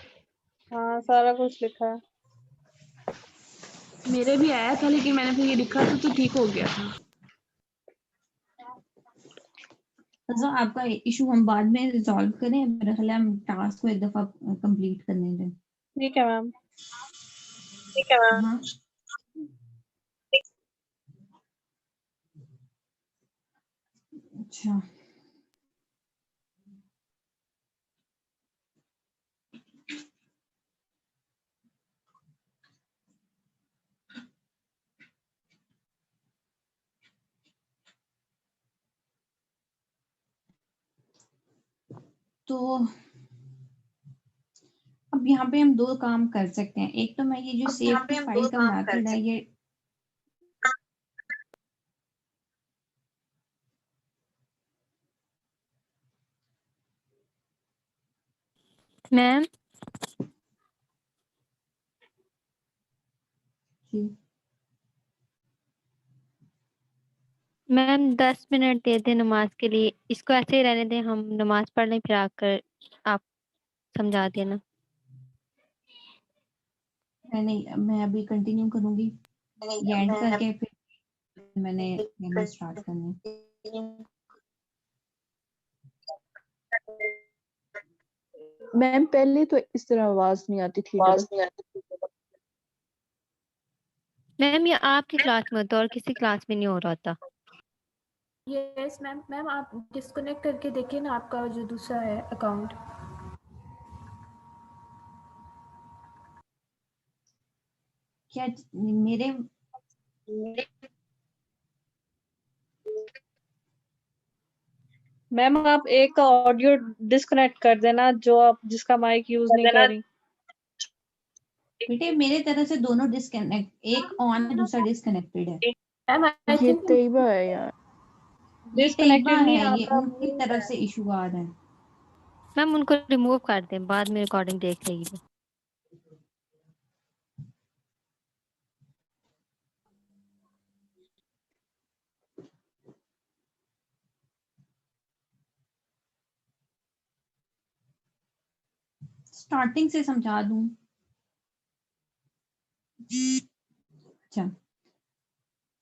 हाँ, सारा कुछ लिखा है। मेरे भी आया था लेकिन मैंने फिर ये लिखा था तो ठीक हो गया था। तो आपका इशू हम बाद में रिजॉल्व करें, मेरा ख्याल है हम टास्क को एक दफा कंप्लीट करने दें। ठीक है मैम। ठीक है मैम। हाँ, अच्छा। तो अब यहाँ पे हम दो काम कर सकते हैं। एक तो मैं ये जो सेव टू फाइल का मेथड है ये मैम जी मैम 10 मिनट दे दें नमाज के लिए, इसको ऐसे ही रहने दें, हम नमाज पढ़ लें फिर आकर आप समझा देना। मैं अभी कंटिन्यू करूंगी, ये एंड करके फिर मैंने स्टार्ट करनी। मैम पहले तो इस तरह आवाज नहीं आती थी डबल। मैम ये आपकी क्लास में होता और किसी क्लास में नहीं हो रहा था। Yes ma'am. मैम आप डिस्कनेक्ट करके देखिए ना आपका जो दूसरा है अकाउंट। क्या मेरे मैम आप एक का ऑडियो डिस्कनेक्ट कर देना जो आप जिसका माइक यूज नहीं कर रही। बेटे मेरे तरफ से दोनों डिस्कनेक्ट, एक ऑन है दूसरा डिस्कनेक्टेड है। मैम आई ये थिंक तैयबा है यार। ये तैयबा डिस्कनेक्टेड नहीं है, ये आता। उनकी तरफ से इशू आ रहा है। मैम उनको रिमूव कर दें, बाद में रिकॉर्डिंग देख लेगी। स्टार्टिंग से समझा दूं। अच्छा,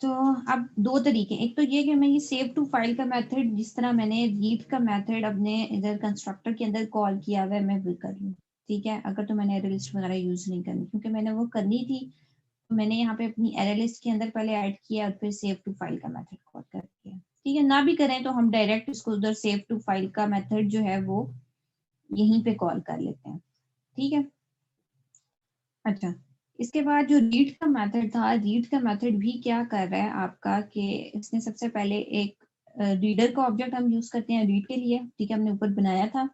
तो अब दो तरीके, एक तो ये कि मैं ये सेव टू फाइल का मेथड जिस तरह मैंने रीड का मेथड अपने इधर कंस्ट्रक्टर के अंदर कॉल किया हुआ है मैं वो कर लूँ, ठीक है। अगर तो मैंने एरे लिस्ट वगैरह यूज नहीं करनी, क्योंकि मैंने वो करनी थी तो मैंने यहाँ पे अपनी एरे लिस्ट के अंदर पहले ऐड किया और फिर सेव टू फाइल का मेथड कॉल कर दिया, ठीक है। ना भी करें तो हम डायरेक्ट इसको उधर सेव टू फाइल का मेथड जो है वो यहीं पे कॉल कर लेते हैं, ठीक है। अच्छा, इसके बाद जो रीड का मेथड था, रीड का मेथड भी क्या कर रहा है आपका कि इसने सबसे पहले एक रीडर का ऑब्जेक्ट हम यूज करते हैं रीड के लिए, ठीक है, हमने ऊपर बनाया था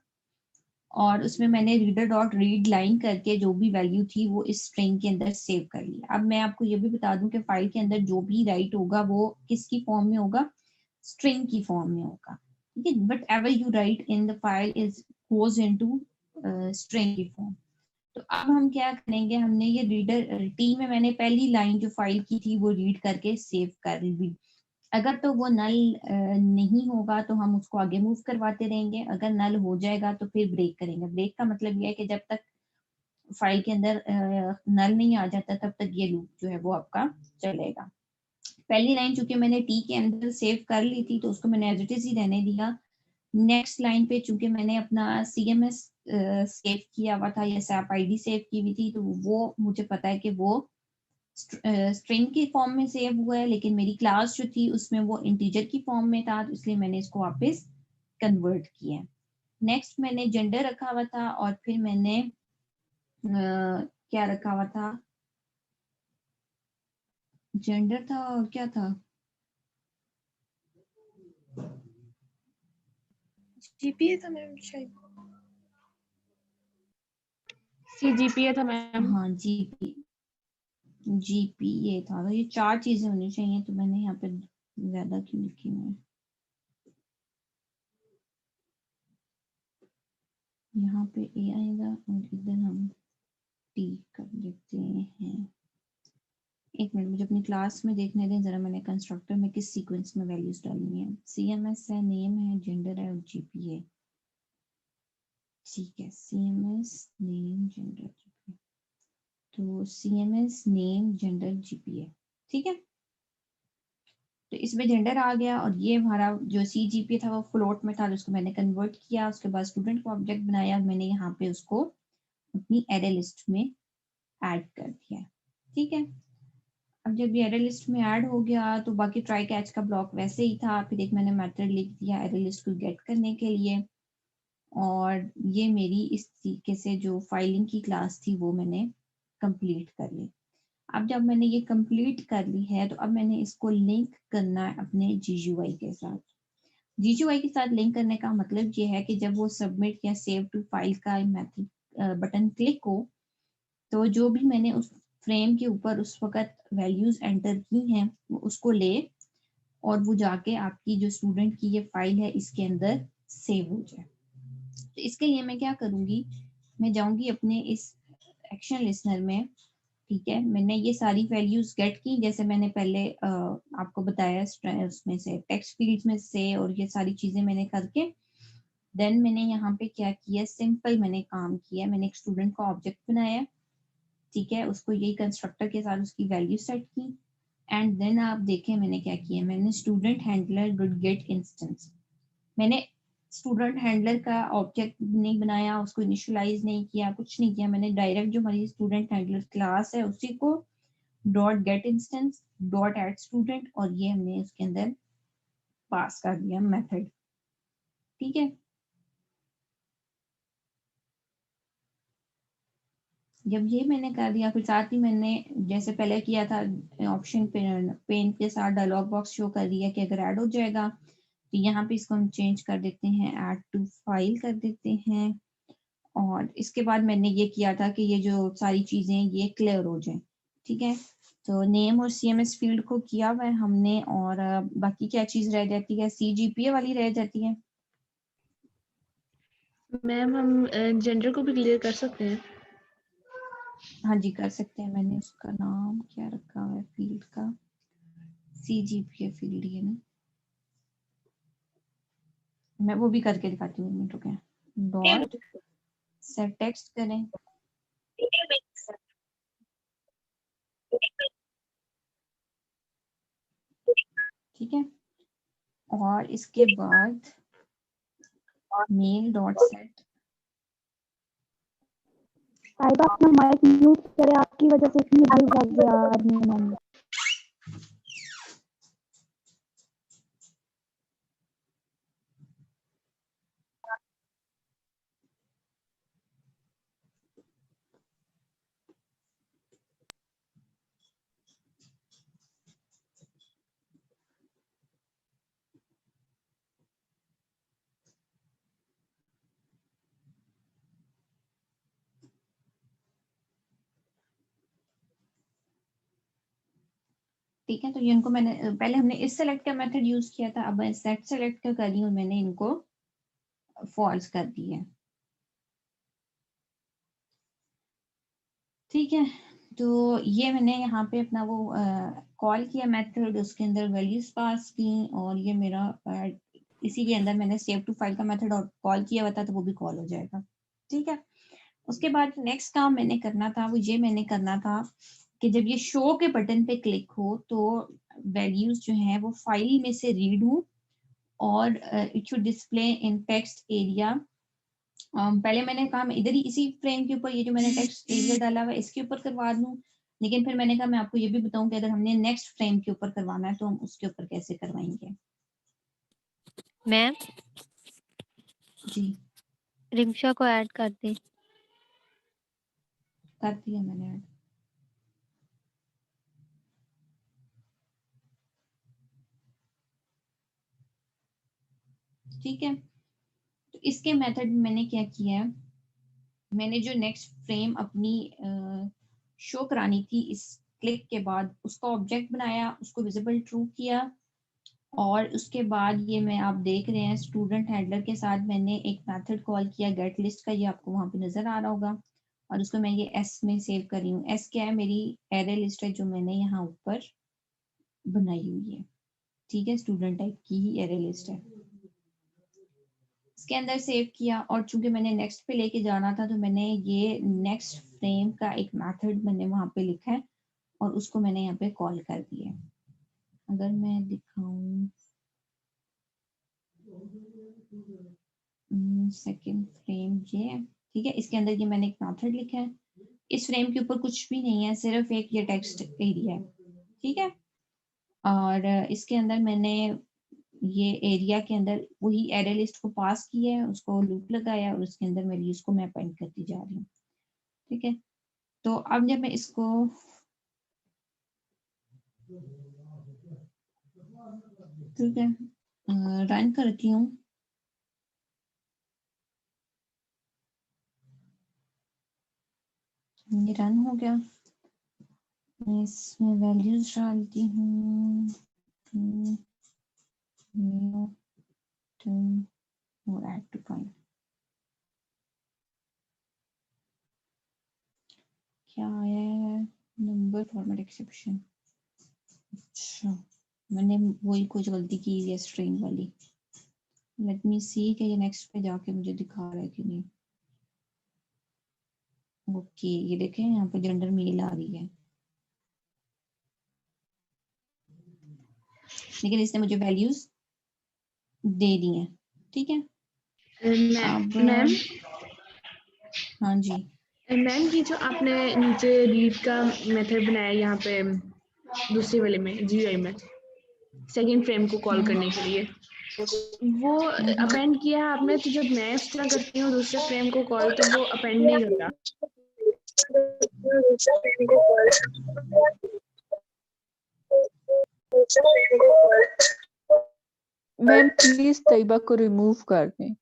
और उसमें मैंने रीडर डॉट रीड लाइन करके जो भी वैल्यू थी वो इस स्ट्रिंग के अंदर सेव कर लिया। अब मैं आपको ये भी बता दूं कि फाइल के अंदर जो भी राइट होगा वो किसकी फॉर्म में होगा, स्ट्रिंग की फॉर्म में होगा, ठीक है। But ever you right in the file is goes into string की फॉर्म। तो अब हम क्या करेंगे, हमने ये रीडर टी में मैंने पहली लाइन जो फाइल की थी वो रीड करके सेव कर ली। अगर तो वो नल नहीं होगा तो हम उसको आगे मूव करवाते रहेंगे, अगर नल हो जाएगा तो फिर ब्रेक करेंगे। ब्रेक का मतलब ये है कि जब तक फाइल के अंदर नल नहीं आ जाता तब तक ये लूप जो है वो आपका चलेगा। पहली लाइन चूंकि मैंने टी के अंदर सेव कर ली थी तो उसको मैंने एज इट इज ही रहने दिया। नेक्स्ट लाइन पे चूंकि मैंने अपना CMS सेव किया हुआ था या SAP ID सेव की हुई थी तो वो मुझे पता है कि वो स्ट्रिंग की फॉर्म में सेव हुआ है, लेकिन मेरी क्लास जो थी उसमें वो इंटीजर की फॉर्म में था, तो इसलिए मैंने इसको वापस कन्वर्ट किया। नेक्स्ट मैंने जेंडर रखा हुआ था और फिर मैंने क्या रखा हुआ था, जेंडर था और क्या था, GPA था मैम शायद, CGPA था मैम। हाँ GPA था। तो ये 4 चीजें होनी चाहिए, तो मैंने यहाँ पे ज्यादा क्यों लिखी हुई है, यहाँ पे A आएगा और इधर हम T कर देते हैं। एक मिनट मुझे अपनी क्लास में देखने दें जरा, मैंने कंस्ट्रक्टर में किस सीक्वेंस में वैल्यूज डालनी है। CMS है, नेम है, जेंडर है और GPA, ठीक है। CMS नेम जेंडर GPA, तो CMS नेम जेंडर GPA, ठीक है। तो इसमें जेंडर आ गया और ये हमारा जो CGPA था वो फ्लोट में था, उसको मैंने कन्वर्ट किया। उसके बाद स्टूडेंट को ऑब्जेक्ट बनाया, मैंने यहाँ पे उसको अपनी एरे लिस्ट में ऐड कर दिया, ठीक है। अब जब ये एरे लिस्ट में ऐड हो गया तो बाकी ट्राई कैच का ब्लॉक वैसे ही था। फिर एक मैंने मेथड लिख दिया एरे लिस्ट को गेट करने के लिए, और ये मेरी इस तरीके से जो फाइलिंग की क्लास थी वो मैंने कंप्लीट कर ली। अब जब मैंने ये कंप्लीट कर ली है तो अब मैंने इसको लिंक करना है अपने GUI के साथ। GUI के साथ लिंक करने का मतलब ये है कि जब वो सबमिट या सेव टू फाइल का मैथड बटन क्लिक हो तो जो भी मैंने उस फ्रेम के ऊपर उस वक्त वैल्यूज एंटर की हैं वो उसको ले और वो जाके आपकी जो स्टूडेंट की ये फाइल है इसके अंदर सेव हो जाए। तो इसके लिए मैं क्या करूंगी, मैं जाऊंगी अपने इस एक्शन लिस्नर में, ठीक है। मैंने ये सारी वैल्यूज गेट की जैसे मैंने पहले आपको बताया, उसमें से टेक्स्ट फील्ड्स में से, और ये सारी चीजें मैंने करके देन मैंने यहाँ पे क्या किया, सिंपल मैंने काम किया, मैंने एक स्टूडेंट का ऑब्जेक्ट बनाया, ठीक है, उसको यही कंस्ट्रक्टर के साथ उसकी वैल्यू सेट की एंड देन आप देखें मैंने क्या किया, मैंने student handler dot get instance, मैंने स्टूडेंट हैंडलर का ऑब्जेक्ट नहीं बनाया, उसको इनिशियलाइज नहीं किया, कुछ नहीं किया, मैंने डायरेक्ट जो हमारी स्टूडेंट हैंडलर क्लास है उसी को dot get instance dot add student और ये हमने उसके अंदर पास कर दिया मेथड, ठीक है। जब ये मैंने कर दिया फिर साथ ही मैंने जैसे पहले किया था ऑप्शन पेन के साथ डायलॉग बॉक्स शो कर दिया कि अगर ऐड हो जाएगा तो यहाँ पे इसको हम चेंज कर देते हैं, ऐड टू फाइल कर देते हैं। और इसके बाद मैंने ये किया था कि ये जो सारी चीजें ये क्लियर हो जाए, ठीक है। तो नेम और CMS फील्ड को किया हुआ है हमने, और बाकी क्या चीज रह जाती है, CGPA वाली रह जाती है। मैम हम जेंडर को भी क्लियर कर सकते हैं। हाँ जी कर सकते हैं, मैंने उसका नाम क्या रखा हुआ है फील्ड का, CGPA फील्ड है ना, मैं वो भी करके दिखाती हूँ, मिनट रुके, डॉट सेट टेक्स्ट करें, ठीक है। और इसके बाद मेल डॉट सेट, ताइबा अपना माइक म्यूट करे, आपकी वजह से इतनी देर लग गया आदमी में। ठीक है, तो ये इनको मैंने पहले हमने इस सेलेक्ट का मेथड यूज किया था, अब मैं सेट सेलेक्ट का कर रही हूँ, मैंने इनको फॉल्स कर दी है। ठीक है, तो ये मैंने यहाँ पे अपना वो कॉल किया मेथड, उसके अंदर वैल्यूज पास की और ये मेरा इसी के अंदर मैंने सेव टू फाइल का मेथड और कॉल किया हुआ था, तो वो भी कॉल हो जाएगा। ठीक है, उसके बाद नेक्स्ट काम मैंने करना था वो ये मैंने करना था कि जब ये शो के बटन पे क्लिक हो तो वैल्यूज जो हैं वो फाइल में से रीड हो और it should display in text area. पहले मैंने कहा मैं इधर ही इसी फ्रेम के ऊपर ये जो मैंने टेक्स्ट एरिया डाला हुआ है इसके ऊपर करवा दूं, लेकिन फिर मैंने कहा मैं आपको ये भी बताऊं कि अगर हमने नेक्स्ट फ्रेम के ऊपर करवाना है तो हम उसके ऊपर कैसे करवाएंगे। मैम जी रिमशा को ऐड कर दें। कर दिया मैंने ऐड। ठीक है, तो इसके मेथड में मैंने क्या किया है, मैंने जो नेक्स्ट फ्रेम अपनी शो करानी थी इस क्लिक के बाद उसका ऑब्जेक्ट बनाया, उसको विजिबल ट्रू किया और उसके बाद ये मैं आप देख रहे हैं स्टूडेंट हैंडलर के साथ मैंने एक मेथड कॉल किया गेट लिस्ट का, ये आपको वहां पे नजर आ रहा होगा और उसको मैं ये एस में सेव कर रही हूँ। एस क्या है, मेरी एरे लिस्ट है जो मैंने यहाँ ऊपर बनाई हुई है। ठीक है, स्टूडेंट टाइप की ही एरे लिस्ट है, इसके अंदर सेव किया और चूंकि मैंने नेक्स्ट पे लेके जाना था तो मैंने ये नेक्स्ट फ्रेम का एक मेथड मैंने वहां पे लिखा है और उसको मैंने यहाँ पे कॉल कर दिया। अगर मैं दिखाऊं सेकंड फ्रेम ये, ठीक है, इसके अंदर ये मैंने एक मेथड लिखा है, इस फ्रेम के ऊपर कुछ भी नहीं है, सिर्फ एक ये टेक्स्ट एरिया है। ठीक है, और इसके अंदर मैंने ये एरिया के अंदर वही एरे लिस्ट को पास किया है, उसको लूप लगाया और उसके अंदर वैल्यूज को मैं अपेंड करती जा रही हूँ। ठीक है, तो अब जब मैं इसको ठीक है रन करती हूँ, ये रन हो गया, मैं इसमें वैल्यूज डालती हूँ और ऐड टू फाइल। क्या आया है, नंबर फॉर्मेट एक्सेप्शन। अच्छा, मैंने वही कुछ गलती की है स्ट्रिंग वाली। लेट मी सी कि ये नेक्स्ट पे जाके मुझे दिखा रहा है कि नहीं। ओके, ये देखें यहाँ पे जेंडर मेल आ रही है, लेकिन इसने मुझे वैल्यूज दे दी हैं। ठीक है, अब मैम हाँ जी मैम ये जो आपने नीचे रीड का मेथड बनाया यहाँ पे दूसरे वाले में जीयूआई में सेकंड फ्रेम को कॉल करने के लिए, वो अपेंड किया है आपने, तो जब मैं इस तरह करती हूँ दूसरे फ्रेम को कॉल तो वो अपेंड नहीं होता। मैम प्लीज तैयबा को रिमूव कर दें।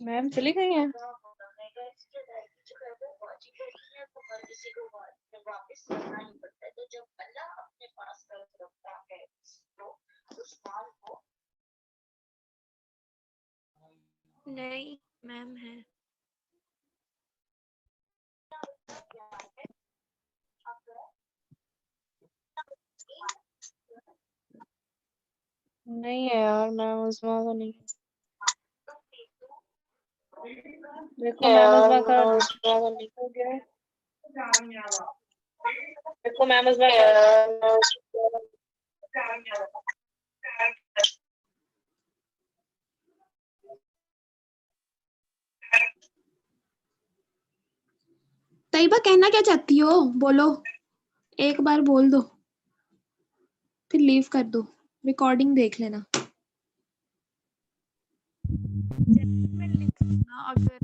मैम चली गई हैं। नहीं मैम है। नहीं है यार मैम उस्मा का नहीं है। देखो मैम उस्मा का हो गया है। देखो मैम उस्मा का तैयबा कहना क्या चाहती हो, बोलो, एक बार बोल दो फिर लीव कर दो, रिकॉर्डिंग देख लेना। मैं लिखना अगर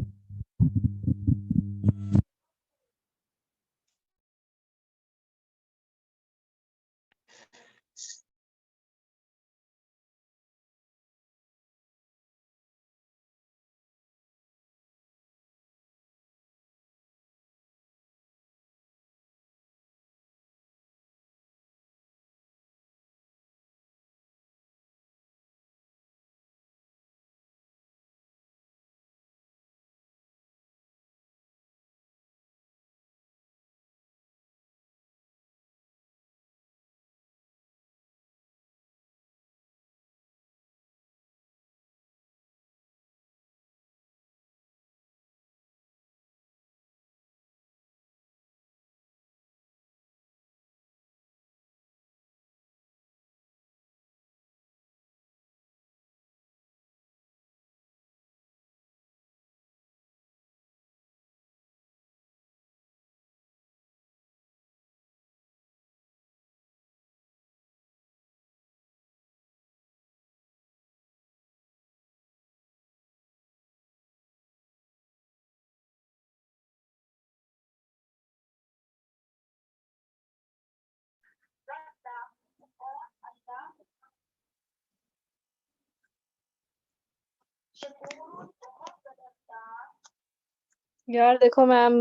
यार देखो मैम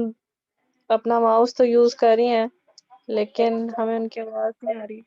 अपना माउस तो यूज कर रही हैं लेकिन हमें उनकी आवाज नहीं आ रही।